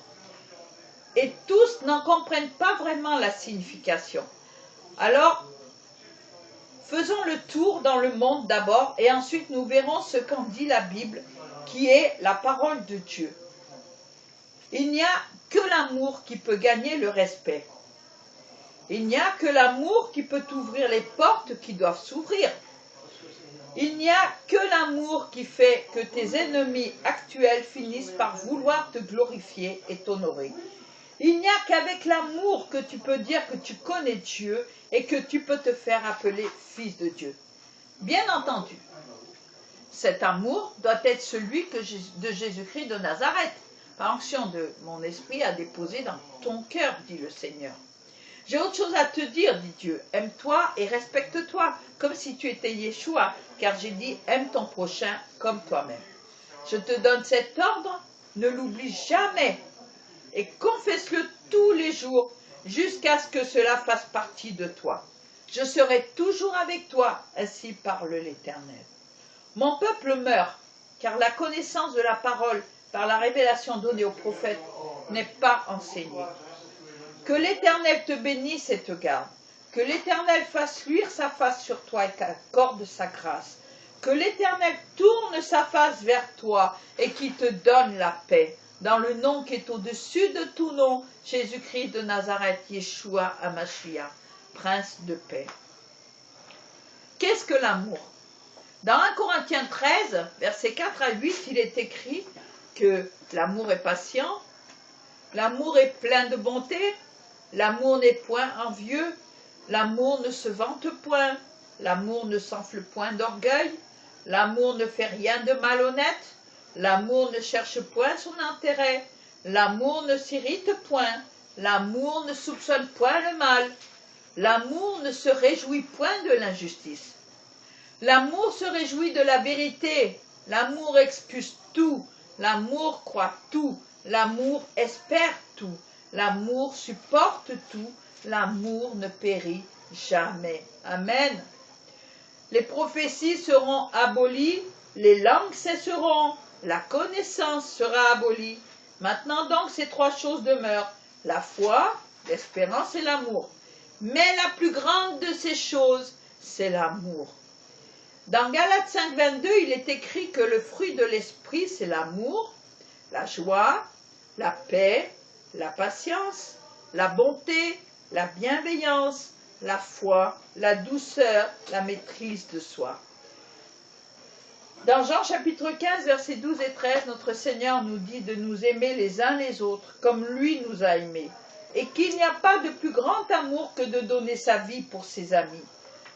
Et tous n'en comprennent pas vraiment la signification. Alors, faisons le tour dans le monde d'abord et ensuite nous verrons ce qu'en dit la Bible, qui est la parole de Dieu. Il n'y a que l'amour qui peut gagner le respect. Il n'y a que l'amour qui peut ouvrir les portes qui doivent s'ouvrir. Il n'y a que l'amour qui fait que tes ennemis actuels finissent par vouloir te glorifier et t'honorer. Il n'y a qu'avec l'amour que tu peux dire que tu connais Dieu et que tu peux te faire appeler fils de Dieu. Bien entendu, cet amour doit être celui de Jésus-Christ de Nazareth. Par onction de mon esprit à déposer dans ton cœur, dit le Seigneur. J'ai autre chose à te dire, dit Dieu. Aime-toi et respecte-toi, comme si tu étais Yeshua, car j'ai dit, aime ton prochain comme toi-même. Je te donne cet ordre, ne l'oublie jamais, et confesse-le tous les jours, jusqu'à ce que cela fasse partie de toi. Je serai toujours avec toi, ainsi parle l'Éternel. Mon peuple meurt, car la connaissance de la parole, par la révélation donnée aux prophètes, n'est pas enseignée. Que l'Éternel te bénisse et te garde. Que l'Éternel fasse luire sa face sur toi et t'accorde sa grâce. Que l'Éternel tourne sa face vers toi et qu'il te donne la paix. Dans le nom qui est au-dessus de tout nom, Jésus-Christ de Nazareth, Yeshua HaMashiach, Prince de paix. Qu'est-ce que l'amour? Dans 1 Corinthiens 13, versets 4 à 8, il est écrit que l'amour est patient, l'amour est plein de bonté, l'amour n'est point envieux, l'amour ne se vante point, l'amour ne s'enfle point d'orgueil, l'amour ne fait rien de malhonnête, l'amour ne cherche point son intérêt, l'amour ne s'irrite point, l'amour ne soupçonne point le mal, l'amour ne se réjouit point de l'injustice. L'amour se réjouit de la vérité, l'amour expulse tout, l'amour croit tout, l'amour espère tout, l'amour supporte tout, l'amour ne périt jamais. Amen. Les prophéties seront abolies, les langues cesseront, la connaissance sera abolie. Maintenant donc ces trois choses demeurent, la foi, l'espérance et l'amour. Mais la plus grande de ces choses, c'est l'amour. Dans Galates 5,22, il est écrit que le fruit de l'esprit, c'est l'amour, la joie, la paix, la patience, la bonté, la bienveillance, la foi, la douceur, la maîtrise de soi. Dans Jean chapitre 15, versets 12 et 13, notre Seigneur nous dit de nous aimer les uns les autres comme lui nous a aimés. et qu'il n'y a pas de plus grand amour que de donner sa vie pour ses amis.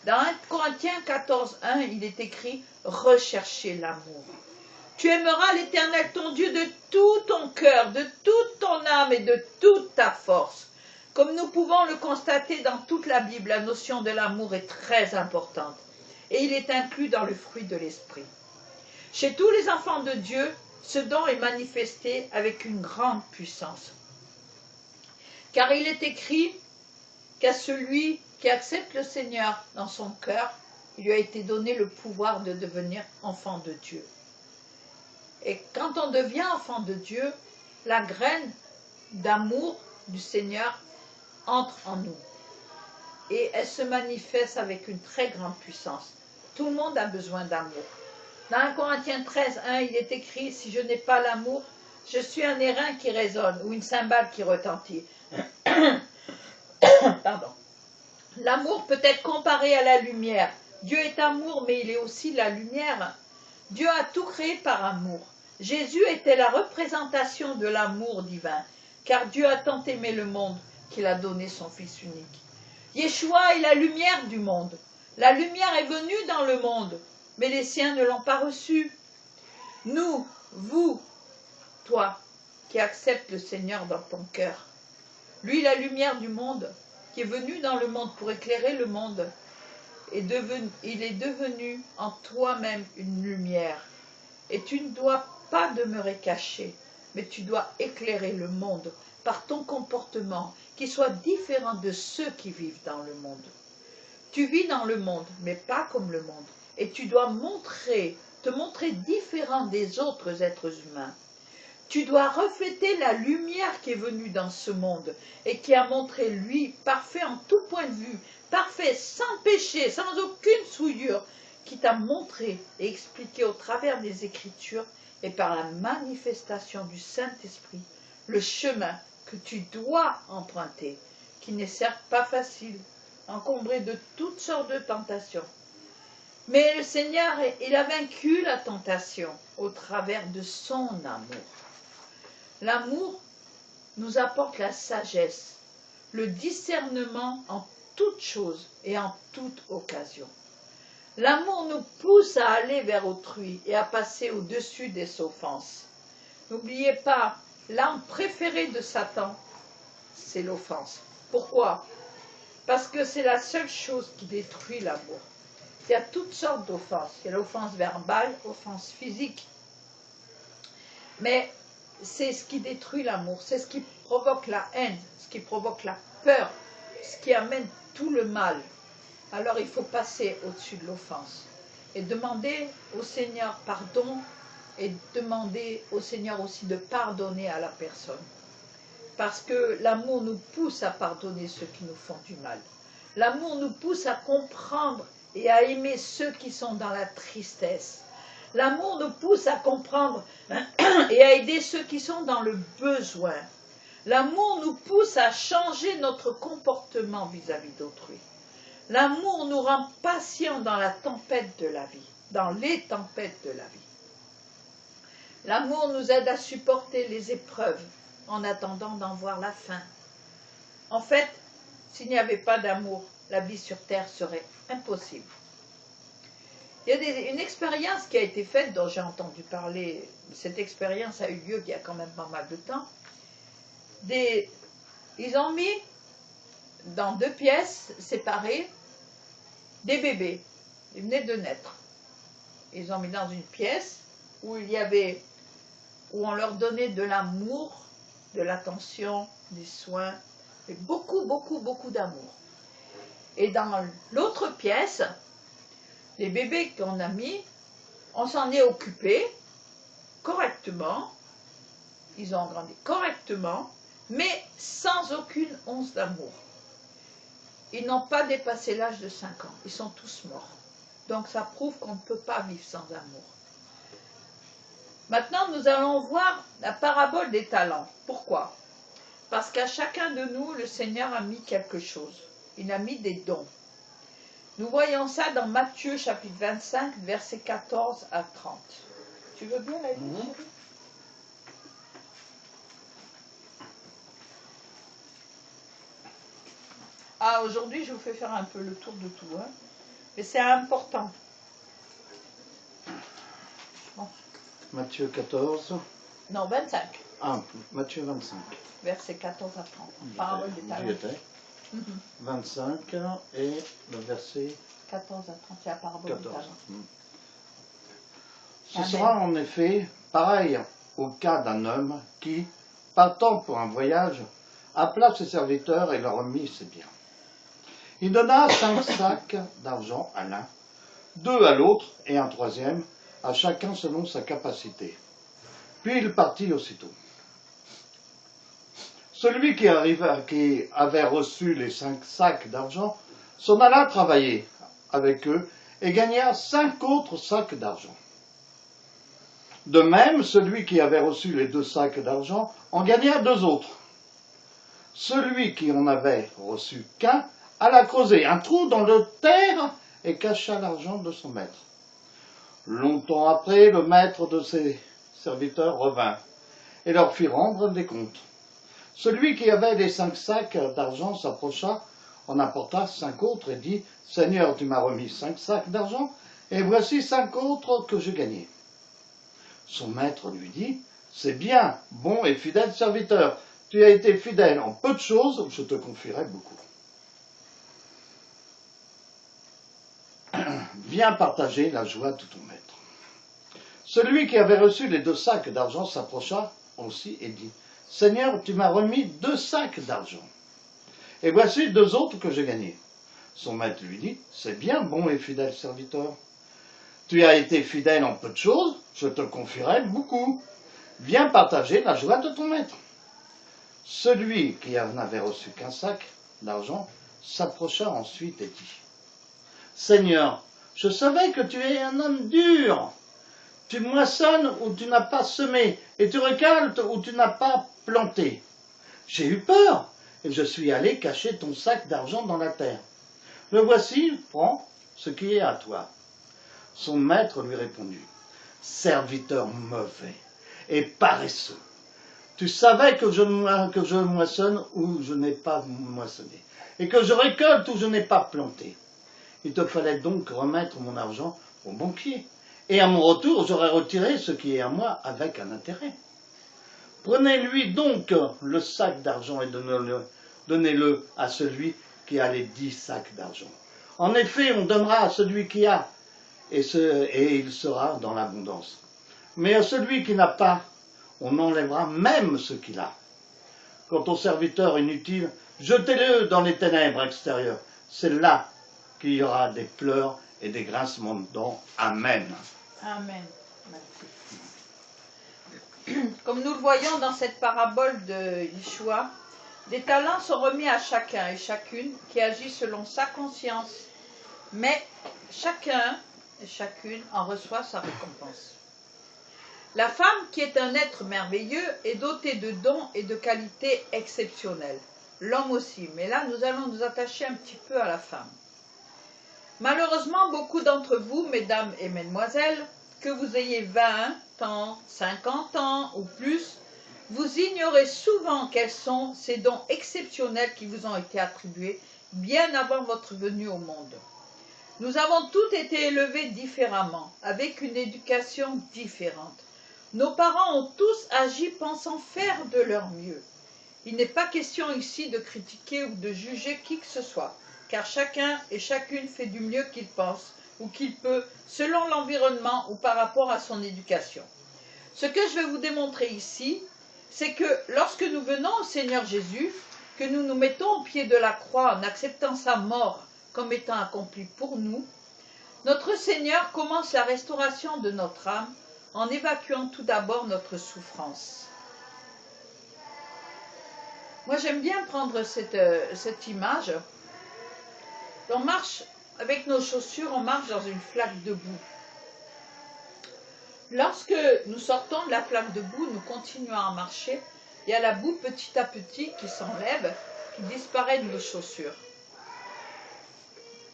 Dans 1 Corinthiens 14:1, il est écrit « Recherchez l'amour ». Tu aimeras l'Éternel ton Dieu de tout ton cœur, de toute ton âme et de toute ta force. Comme nous pouvons le constater dans toute la Bible, la notion de l'amour est très importante et il est inclus dans le fruit de l'esprit. Chez tous les enfants de Dieu, ce don est manifesté avec une grande puissance. Car il est écrit qu'à celui qui accepte le Seigneur dans son cœur, il lui a été donné le pouvoir de devenir enfant de Dieu. Et quand on devient enfant de Dieu, la graine d'amour du Seigneur entre en nous. Et elle se manifeste avec une très grande puissance. Tout le monde a besoin d'amour. Dans 1 Corinthiens 13:1, il est écrit « Si je n'ai pas l'amour, je suis un airain qui résonne ou une cymbale qui retentit. » Pardon. L'amour peut être comparé à la lumière. Dieu est amour, mais il est aussi la lumière. Dieu a tout créé par amour. Jésus était la représentation de l'amour divin, car Dieu a tant aimé le monde qu'il a donné son Fils unique. Yeshua est la lumière du monde. La lumière est venue dans le monde, mais les siens ne l'ont pas reçue. Nous, vous, toi, qui acceptes le Seigneur dans ton cœur, lui, la lumière du monde, qui est venu dans le monde pour éclairer le monde, il est devenu en toi-même une lumière. Et tu ne dois pas demeurer caché, mais tu dois éclairer le monde par ton comportement qui soit différent de ceux qui vivent dans le monde. Tu vis dans le monde, mais pas comme le monde. Et tu dois te montrer différent des autres êtres humains. Tu dois refléter la lumière qui est venue dans ce monde et qui a montré lui, parfait en tout point de vue, parfait, sans péché, sans aucune souillure, qui t'a montré et expliqué au travers des Écritures et par la manifestation du Saint-Esprit le chemin que tu dois emprunter, qui n'est certes pas facile, encombré de toutes sortes de tentations. Mais le Seigneur, il a vaincu la tentation au travers de son amour. L'amour nous apporte la sagesse, le discernement en toutes choses et en toute occasion. L'amour nous pousse à aller vers autrui et à passer au-dessus des offenses. N'oubliez pas, l'arme préférée de Satan, c'est l'offense. Pourquoi? Parce que c'est la seule chose qui détruit l'amour. Il y a toutes sortes d'offenses. Il y a l'offense verbale, l'offense physique. Mais c'est ce qui détruit l'amour, c'est ce qui provoque la haine, ce qui provoque la peur, ce qui amène tout le mal. Alors il faut passer au-dessus de l'offense et demander au Seigneur pardon et demander au Seigneur aussi de pardonner à la personne. Parce que l'amour nous pousse à pardonner ceux qui nous font du mal. L'amour nous pousse à comprendre et à aimer ceux qui sont dans la tristesse. L'amour nous pousse à comprendre et à aider ceux qui sont dans le besoin. L'amour nous pousse à changer notre comportement vis-à-vis d'autrui. L'amour nous rend patients dans la tempête de la vie, dans les tempêtes de la vie. L'amour nous aide à supporter les épreuves en attendant d'en voir la fin. En fait, s'il n'y avait pas d'amour, la vie sur terre serait impossible. Il y a une expérience qui a été faite, dont j'ai entendu parler, cette expérience a eu lieu il y a quand même pas mal de temps. Ils ont mis dans 2 pièces séparées des bébés, ils venaient de naître. Ils ont mis dans une pièce où on leur donnait de l'amour, de l'attention, des soins, et beaucoup, beaucoup, beaucoup d'amour. Et dans l'autre pièce, les bébés qu'on a mis, on s'en est occupé correctement, ils ont grandi correctement, mais sans aucune once d'amour. Ils n'ont pas dépassé l'âge de 5 ans, ils sont tous morts. Donc ça prouve qu'on ne peut pas vivre sans amour. Maintenant, nous allons voir la parabole des talents. Pourquoi? Parce qu'à chacun de nous, le Seigneur a mis quelque chose. Il a mis des dons. Nous voyons ça dans Matthieu chapitre 25, versets 14 à 30. Tu veux bien la lire, chérie? Ah, aujourd'hui, je vous fais faire un peu le tour de tout. Hein. Mais c'est important. Bon. Matthieu 14. Non, 25. Ah, Matthieu 25. Versets 14 à 30. Parabole des talents. J'y étais. 25 et le verset 14 à 30, c'est la parabole des 14. talents. Ce Amen. sera en effet pareil au cas d'un homme qui, partant pour un voyage, appela ses serviteurs et leur remit ses biens. Il donna 5 sacs d'argent à l'un, 2 à l'autre et un troisième, à chacun selon sa capacité. Puis il partit aussitôt. Celui qui avait reçu les 5 sacs d'argent s'en alla travailler avec eux et gagna 5 autres sacs d'argent. De même, celui qui avait reçu les 2 sacs d'argent en gagna 2 autres. Celui qui en avait reçu qu'un alla creuser un trou dans la terre et cacha l'argent de son maître. Longtemps après, le maître de ses serviteurs revint et leur fit rendre des comptes. Celui qui avait les 5 sacs d'argent s'approcha, en apporta 5 autres et dit « Seigneur, tu m'as remis 5 sacs d'argent, et voici 5 autres que j'ai gagnés. » Son maître lui dit « C'est bien, bon et fidèle serviteur, tu as été fidèle en peu de choses, je te confierai beaucoup. Viens partager la joie de ton maître. » Celui qui avait reçu les 2 sacs d'argent s'approcha aussi et dit « Seigneur, tu m'as remis 2 sacs d'argent, et voici 2 autres que j'ai gagnés. » Son maître lui dit « C'est bien, bon et fidèle serviteur. Tu as été fidèle en peu de choses, je te confierai beaucoup. Viens partager la joie de ton maître. » Celui qui n'avait reçu qu'un sac d'argent s'approcha ensuite et dit « Seigneur, je savais que tu es un homme dur. Tu moissonnes où tu n'as pas semé, et tu récoltes où tu n'as pas planté. J'ai eu peur, et je suis allé cacher ton sac d'argent dans la terre. Le voici, prends ce qui est à toi. » Son maître lui répondit « Serviteur mauvais et paresseux, tu savais que je moissonne où je n'ai pas moissonné, et que je récolte où je n'ai pas planté. Il te fallait donc remettre mon argent au banquier, et à mon retour, j'aurais retiré ce qui est à moi avec un intérêt. Prenez-lui donc le sac d'argent et donnez-le à celui qui a les 10 sacs d'argent. En effet, on donnera à celui qui a, et il sera dans l'abondance. Mais à celui qui n'a pas, on enlèvera même ce qu'il a. Quant au serviteur inutile, jetez-le dans les ténèbres extérieures. C'est là qu'il y aura des pleurs et des grincements de dents. Amen. Amen. Merci. Comme nous le voyons dans cette parabole de Yeshua, des talents sont remis à chacun et chacune qui agit selon sa conscience. Mais chacun et chacune en reçoit sa récompense. La femme, qui est un être merveilleux, est dotée de dons et de qualités exceptionnelles. L'homme aussi, mais là nous allons nous attacher un petit peu à la femme. Malheureusement, beaucoup d'entre vous, mesdames et mesdemoiselles, que vous ayez 20 ans, 50 ans ou plus, vous ignorez souvent quels sont ces dons exceptionnels qui vous ont été attribués bien avant votre venue au monde. Nous avons tous été élevés différemment, avec une éducation différente. Nos parents ont tous agi pensant faire de leur mieux. Il n'est pas question ici de critiquer ou de juger qui que ce soit, car chacun et chacune fait du mieux qu'il pense ou qu'il peut, selon l'environnement ou par rapport à son éducation. Ce que je vais vous démontrer ici, c'est que lorsque nous venons au Seigneur Jésus, que nous nous mettons au pied de la croix en acceptant sa mort comme étant accomplie pour nous, notre Seigneur commence la restauration de notre âme en évacuant tout d'abord notre souffrance. Moi, j'aime bien prendre cette image. On marche avec nos chaussures, on marche dans une flaque de boue. Lorsque nous sortons de la flaque de boue, nous continuons à marcher. Il y a la boue petit à petit qui s'enlève, qui disparaît de nos chaussures.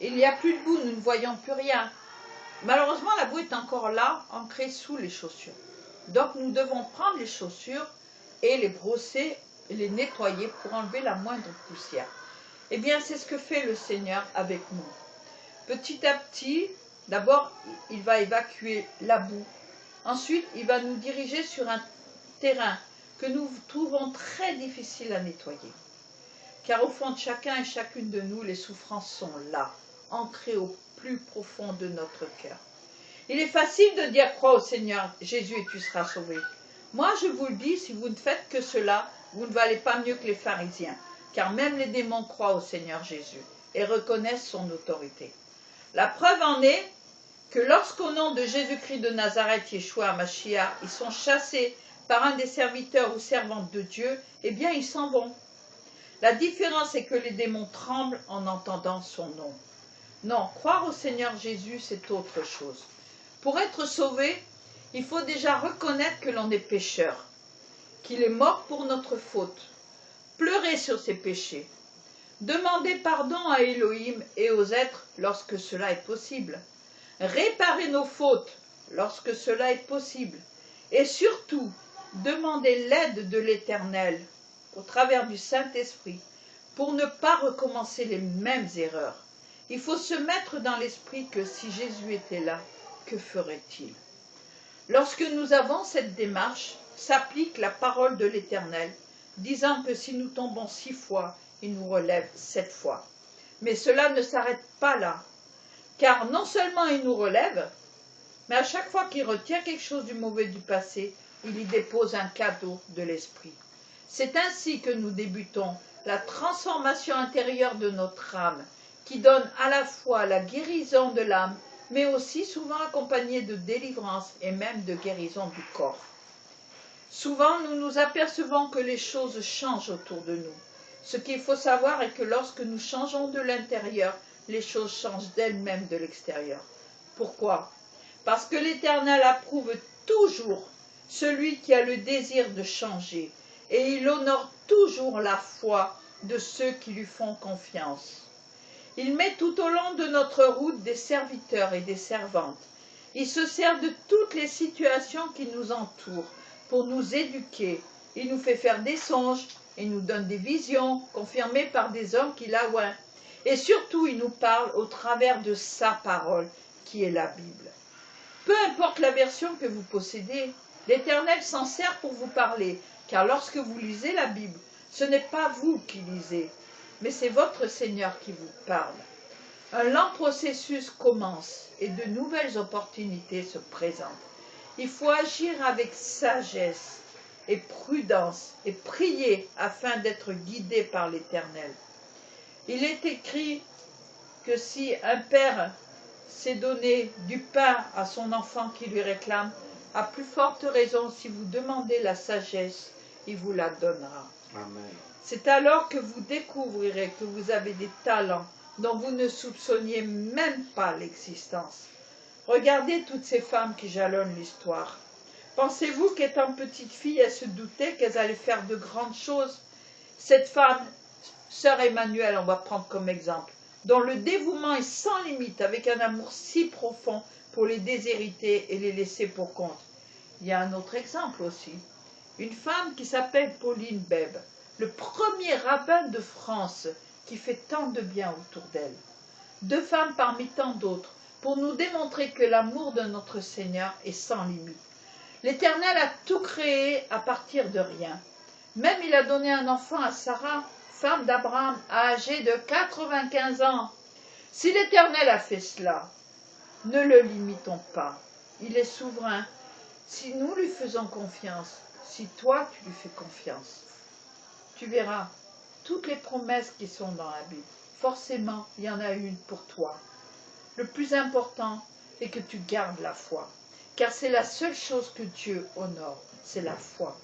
Il n'y a plus de boue, nous ne voyons plus rien. Malheureusement, la boue est encore là, ancrée sous les chaussures. Donc, nous devons prendre les chaussures et les brosser et les nettoyer pour enlever la moindre poussière. Eh bien, c'est ce que fait le Seigneur avec nous. Petit à petit, d'abord, il va évacuer la boue. Ensuite, il va nous diriger sur un terrain que nous trouvons très difficile à nettoyer. Car au fond de chacun et chacune de nous, les souffrances sont là, ancrées au plus profond de notre cœur. Il est facile de dire crois au Seigneur Jésus et tu seras sauvé. Moi, je vous le dis, si vous ne faites que cela, vous ne valez pas mieux que les pharisiens, car même les démons croient au Seigneur Jésus et reconnaissent son autorité. La preuve en est que lorsqu'au nom de Jésus-Christ de Nazareth, Yeshua Mashiach, ils sont chassés par un des serviteurs ou servantes de Dieu, eh bien ils s'en vont. La différence est que les démons tremblent en entendant son nom. Non, croire au Seigneur Jésus, c'est autre chose. Pour être sauvé, il faut déjà reconnaître que l'on est pécheur, qu'il est mort pour notre faute, pleurer sur ses péchés, demander pardon à Elohim et aux êtres lorsque cela est possible, réparer nos fautes lorsque cela est possible, et surtout demander l'aide de l'Éternel au travers du Saint-Esprit pour ne pas recommencer les mêmes erreurs. Il faut se mettre dans l'esprit que si Jésus était là, que ferait-il? Lorsque nous avons cette démarche, s'applique la parole de l'Éternel, disant que si nous tombons 6 fois, il nous relève 7 fois. Mais cela ne s'arrête pas là, car non seulement il nous relève, mais à chaque fois qu'il retient quelque chose du mauvais du passé, il y dépose un cadeau de l'esprit. C'est ainsi que nous débutons la transformation intérieure de notre âme, qui donne à la fois la guérison de l'âme, mais aussi souvent accompagnée de délivrance et même de guérison du corps. Souvent, nous nous apercevons que les choses changent autour de nous. Ce qu'il faut savoir est que lorsque nous changeons de l'intérieur, les choses changent d'elles-mêmes de l'extérieur. Pourquoi? Parce que l'Éternel approuve toujours celui qui a le désir de changer, et il honore toujours la foi de ceux qui lui font confiance. Il met tout au long de notre route des serviteurs et des servantes. Il se sert de toutes les situations qui nous entourent pour nous éduquer. Il nous fait faire des songes, il nous donne des visions confirmées par des hommes qu'il a oint. Et surtout, il nous parle au travers de sa parole, qui est la Bible. Peu importe la version que vous possédez, l'Éternel s'en sert pour vous parler, car lorsque vous lisez la Bible, ce n'est pas vous qui lisez, mais c'est votre Seigneur qui vous parle. Un lent processus commence et de nouvelles opportunités se présentent. Il faut agir avec sagesse et prudence et prier afin d'être guidé par l'Éternel. Il est écrit que si un père sait donner du pain à son enfant qui lui réclame, à plus forte raison, si vous demandez la sagesse, il vous la donnera. Amen. C'est alors que vous découvrirez que vous avez des talents dont vous ne soupçonniez même pas l'existence. Regardez toutes ces femmes qui jalonnent l'histoire. Pensez-vous qu'étant petite fille, elles se doutaient qu'elles allaient faire de grandes choses? Cette femme, sœur Emmanuel, on va prendre comme exemple, dont le dévouement est sans limite, avec un amour si profond pour les déshérités et les laisser pour compte. Il y a un autre exemple aussi. Une femme qui s'appelle Pauline Bèbe, le premier rabbin de France qui fait tant de bien autour d'elle. 2 femmes parmi tant d'autres, pour nous démontrer que l'amour de notre Seigneur est sans limite. L'Éternel a tout créé à partir de rien. Même il a donné un enfant à Sarah, femme d'Abraham, âgée de 95 ans. Si l'Éternel a fait cela, ne le limitons pas. Il est souverain. Si nous lui faisons confiance, si toi tu lui fais confiance, tu verras toutes les promesses qui sont dans la Bible. Forcément, il y en a une pour toi. Le plus important est que tu gardes la foi, car c'est la seule chose que Dieu honore, c'est la foi.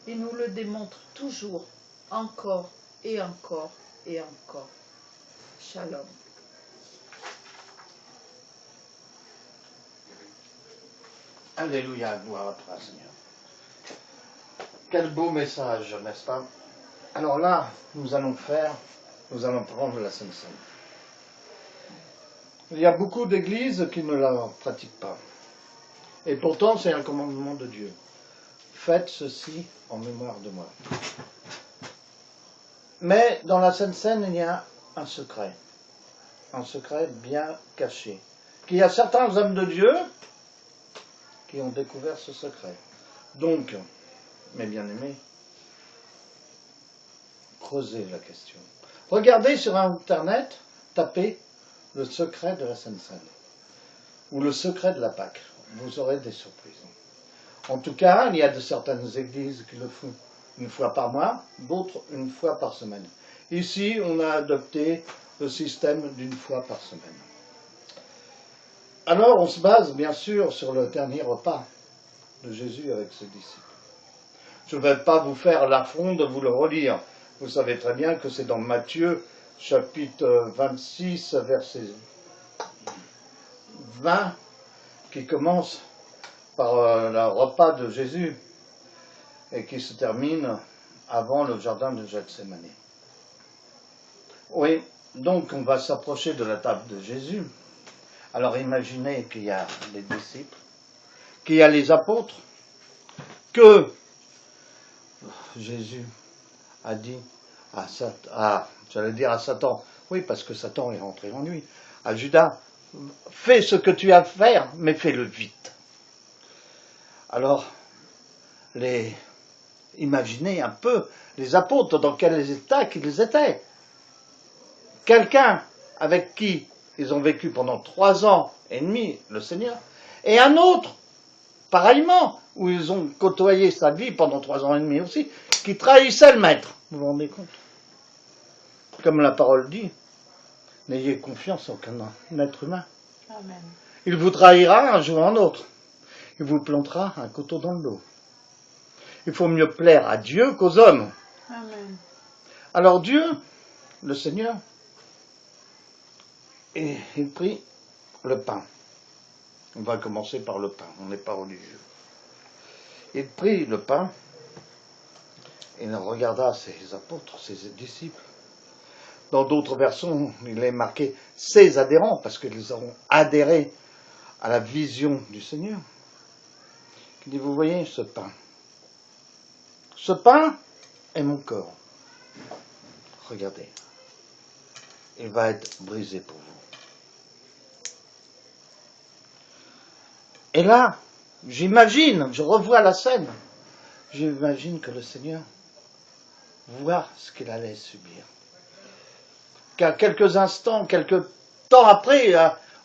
Il nous le démontre toujours, encore et encore et encore. Shalom. Alléluia, gloire à toi, Seigneur. Quel beau message, n'est-ce pas? Alors là, nous allons prendre la Sainte Seine. Il y a beaucoup d'églises qui ne la pratiquent pas. Et pourtant, c'est un commandement de Dieu. Faites ceci en mémoire de moi. Mais dans la Sainte Seine, il y a un secret bien caché, qu'il y a certains hommes de Dieu qui ont découvert ce secret. Donc, mes bien-aimés, creusez la question. Regardez sur Internet, tapez le secret de la Sainte Seine ou le secret de la Pâque. Vous aurez des surprises. En tout cas, il y a de certaines églises qui le font une fois par mois, d'autres une fois par semaine. Ici, on a adopté le système d'une fois par semaine. Alors, on se base bien sûr sur le dernier repas de Jésus avec ses disciples. Je ne vais pas vous faire l'affront de vous le relire. Vous savez très bien que c'est dans Matthieu, chapitre 26, verset 20, qui commence par le repas de Jésus et qui se termine avant le jardin de Gethsémani. Oui, donc on va s'approcher de la table de Jésus. Alors imaginez qu'il y a les disciples, qu'il y a les apôtres, que Jésus a dit à Satan, oui, parce que Satan est rentré en lui, à Judas, fais ce que tu as à faire, mais fais-le vite. Alors, imaginez un peu les apôtres, dans quel état qu'ils étaient. Quelqu'un avec qui ils ont vécu pendant 3 ans et demi le Seigneur, et un autre, pareillement, où ils ont côtoyé sa vie pendant 3 ans et demi aussi, qui trahissait le Maître. Vous vous rendez compte? Comme la parole dit, n'ayez confiance en aucun être humain. Amen. Il vous trahira un jour ou un autre. Il vous plantera un couteau dans le dos. Il faut mieux plaire à Dieu qu'aux hommes. Amen. Alors Dieu, le Seigneur, et il prit le pain. On va commencer par le pain, on n'est pas religieux. Il prit le pain, et il regarda ses apôtres, ses disciples. Dans d'autres versions, il est marqué ses adhérents, parce qu'ils auront adhéré à la vision du Seigneur. Il dit, vous voyez ce pain. Ce pain est mon corps. Regardez. Il va être brisé pour vous. Et là, j'imagine, je revois la scène, j'imagine que le Seigneur voit ce qu'il allait subir. Qu'à quelques instants, quelques temps après,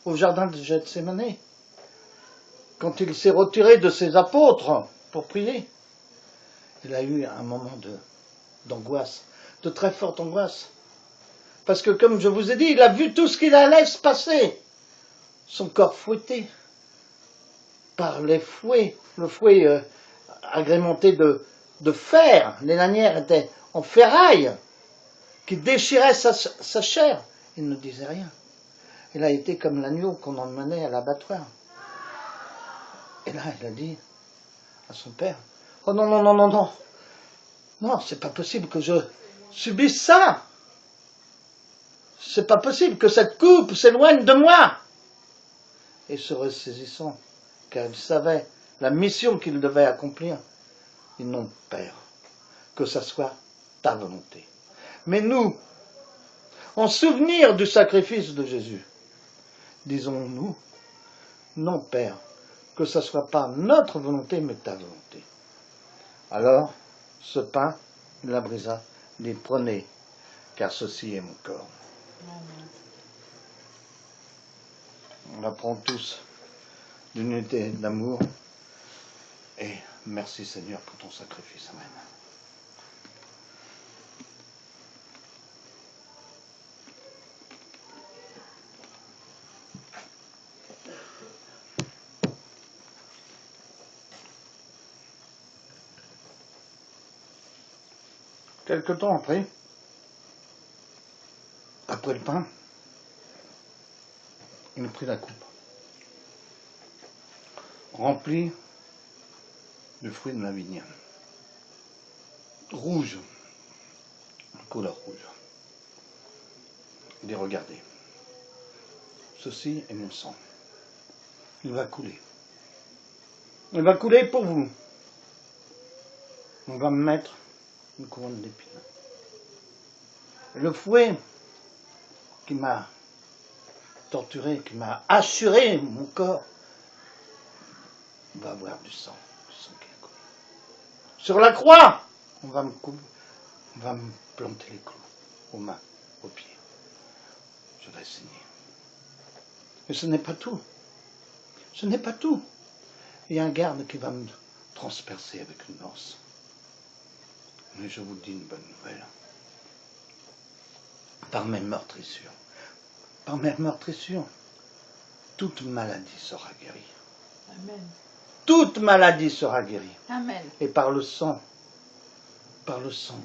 au jardin de Gethsémani, quand il s'est retiré de ses apôtres pour prier, il a eu un moment d'angoisse, de très forte angoisse. Parce que, comme je vous ai dit, il a vu tout ce qu'il allait se passer. Son corps fouetté par les fouets, le fouet agrémenté de fer. Les lanières étaient en ferraille, qui déchirait sa chair. Il ne disait rien. Il a été comme l'agneau qu'on emmenait à l'abattoir. Et là, il a dit à son père, oh non, non, non, non, non. Non, c'est pas possible que je subisse ça. C'est pas possible que cette coupe s'éloigne de moi. Et se ressaisissant, car il savait la mission qu'il devait accomplir, il non, Père, que ça soit ta volonté. Mais nous, en souvenir du sacrifice de Jésus, disons-nous, non, Père, que ça soit pas notre volonté, mais ta volonté. Alors, ce pain, il la brisa, il dit, prenez, car ceci est mon corps. Amen. On apprend tous d'unité, d'amour, et merci Seigneur pour ton sacrifice. Amen. Quelque temps après le pain, il prit la coupe, remplie du fruit de la vigne, rouge, couleur rouge. Il dit, regardez, ceci est mon sang. Il va couler. Il va couler pour vous. On va me mettre une couronne d'épines. Et le fouet qui m'a torturé, qui m'a assuré mon corps, va avoir du sang qui a coulé. Sur la croix, on va me planter les clous aux mains, aux pieds. Je vais saigner. Et ce n'est pas tout. Ce n'est pas tout. Il y a un garde qui va me transpercer avec une lance. Mais je vous dis une bonne nouvelle. Par mes meurtrissures, toute maladie sera guérie. Amen. Toute maladie sera guérie. Amen. Et par le sang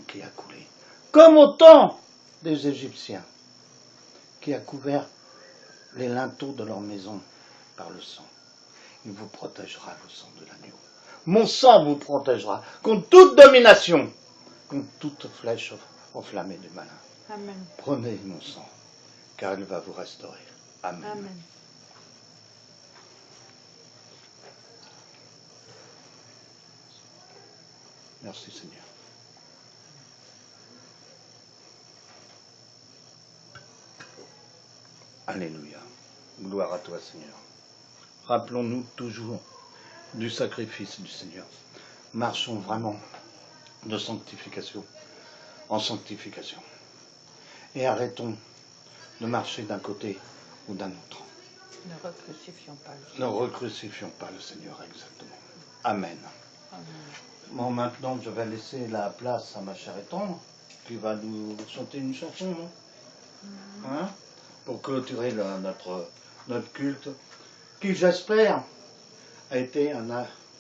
qui a coulé, comme au temps des Égyptiens, qui a couvert les linteaux de leur maison par le sang. Il vous protégera, le sang de l'agneau. Mon sang vous protégera contre toute domination, contre toute flèche enflammée du malin. Amen. Prenez mon sang, car il va vous restaurer. Amen. Amen. Merci Seigneur. Alléluia. Gloire à toi Seigneur. Rappelons-nous toujours du sacrifice du Seigneur. Marchons vraiment de sanctification en sanctification. Et arrêtons de marcher d'un côté ou d'un autre. Ne recrucifions pas le Ne recrucifions pas le Seigneur, exactement. Amen. Amen. Bon, maintenant, je vais laisser la place à ma chère et tendre, qui va nous chanter une chanson, non? Hein? Pour clôturer notre culte, qui, j'espère, a été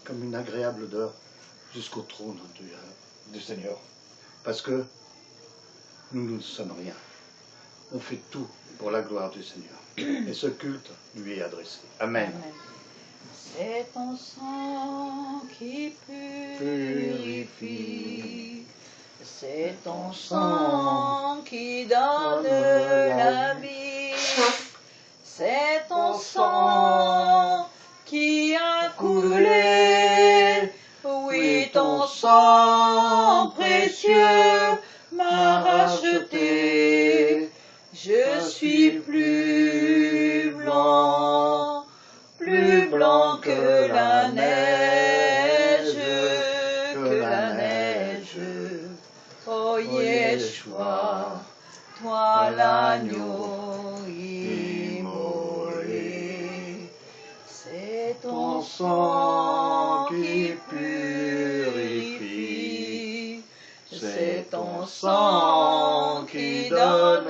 comme une agréable odeur jusqu'au trône du Seigneur. Parce que nous ne sommes rien. On fait tout pour la gloire du Seigneur. Et ce culte lui est adressé. Amen. Amen. C'est ton sang qui purifie, c'est ton sang qui donne la vie, c'est ton sang qui a coulé, oui, ton sang précieux m'a racheté, je suis plus blanc que la neige, Oh Yeshua, toi l'agneau immolé, c'est ton sang qui purifie, c'est ton sang qui donne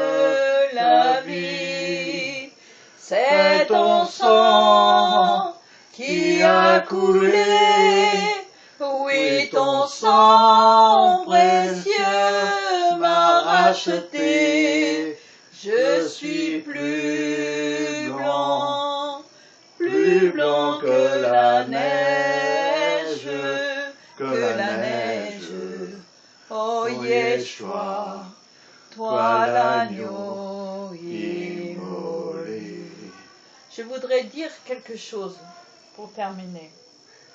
la vie, c'est ton sang qui a coulé, oui, ton sang précieux m'a racheté, je suis plus blanc que la neige, Oh Yeshua, toi l'agneau immolé. Je voudrais dire quelque chose pour terminer,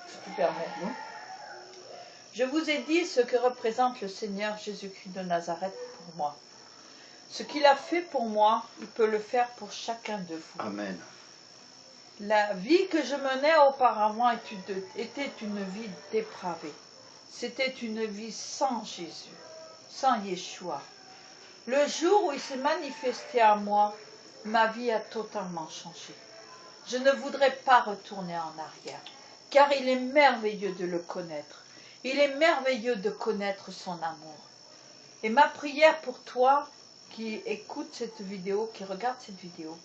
si tu permets. Je vous ai dit ce que représente le Seigneur Jésus-Christ de Nazareth pour moi. Ce qu'il a fait pour moi, il peut le faire pour chacun de vous. Amen. La vie que je menais auparavant était une vie dépravée. C'était une vie sans Jésus, sans Yeshua. Le jour où il s'est manifesté à moi, ma vie a totalement changé. Je ne voudrais pas retourner en arrière, car il est merveilleux de le connaître. Il est merveilleux de connaître son amour. Et ma prière pour toi qui écoute cette vidéo, qui regarde cette vidéo,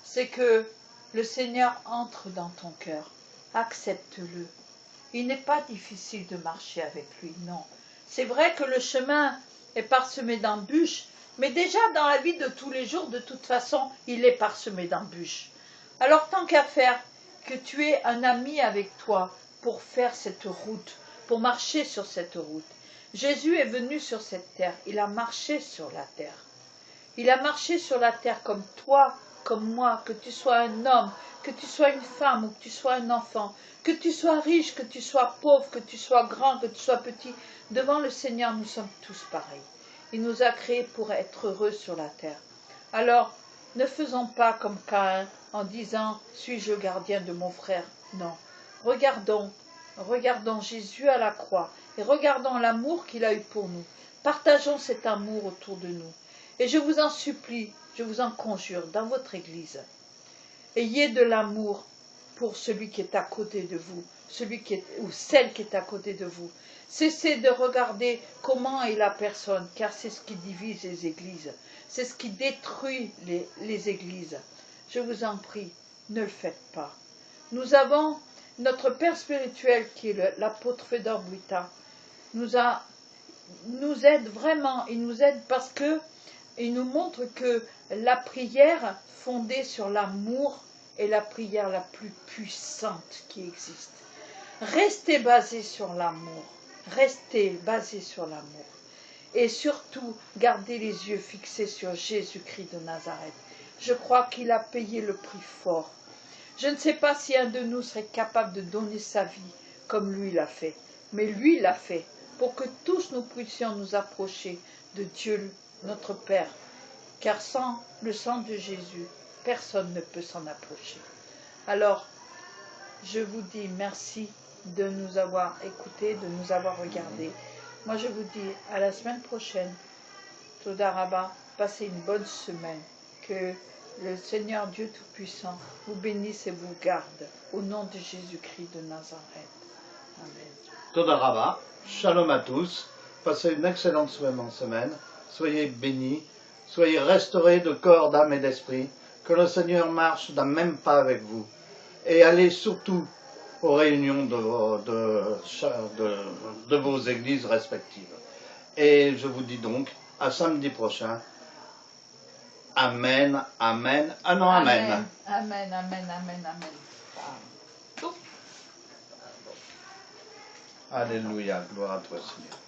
c'est que le Seigneur entre dans ton cœur. Accepte-le. Il n'est pas difficile de marcher avec lui, non. C'est vrai que le chemin est parsemé d'embûches, mais déjà dans la vie de tous les jours, de toute façon, il est parsemé d'embûches. Alors tant qu'à faire, que tu aies un ami avec toi pour faire cette route, pour marcher sur cette route. Jésus est venu sur cette terre, il a marché sur la terre. Il a marché sur la terre comme toi, comme moi, que tu sois un homme, que tu sois une femme ou que tu sois un enfant, que tu sois riche, que tu sois pauvre, que tu sois grand, que tu sois petit. Devant le Seigneur, nous sommes tous pareils. Il nous a créés pour être heureux sur la terre. Alors, Ne faisons pas comme Caïn en disant « Suis-je le gardien de mon frère ?» Non. Regardons Jésus à la croix et regardons l'amour qu'il a eu pour nous. Partageons cet amour autour de nous. Et je vous en supplie, je vous en conjure, dans votre Église, ayez de l'amour pour celui qui est à côté de vous, ou celle qui est à côté de vous. Cessez de regarder comment est la personne, car c'est ce qui divise les églises. C'est ce qui détruit les églises. Je vous en prie, ne le faites pas. Nous avons notre Père spirituel qui est l'apôtre Fedor Buita, nous aide vraiment, il nous aide parce que il nous montre que la prière fondée sur l'amour est la prière la plus puissante qui existe. Restez basés sur l'amour, restez basés sur l'amour. Et surtout, gardez les yeux fixés sur Jésus-Christ de Nazareth. Je crois qu'il a payé le prix fort. Je ne sais pas si un de nous serait capable de donner sa vie comme lui l'a fait. Mais lui l'a fait pour que tous nous puissions nous approcher de Dieu, notre Père. Car sans le sang de Jésus, personne ne peut s'en approcher. Alors, je vous dis merci de nous avoir écoutés, de nous avoir regardés. Moi, je vous dis à la semaine prochaine. Toda Rabba, passez une bonne semaine. Que le Seigneur Dieu Tout-Puissant vous bénisse et vous garde. Au nom de Jésus-Christ de Nazareth. Amen. Toda Rabba, shalom à tous. Passez une excellente semaine. Soyez bénis. Soyez restaurés de corps, d'âme et d'esprit. Que le Seigneur marche d'un même pas avec vous. Et allez surtout aux réunions de vos églises respectives. Et je vous dis donc, à samedi prochain. Amen, amen. Ah non, amen. Amen, amen, amen, amen. Alléluia, gloire à toi Seigneur.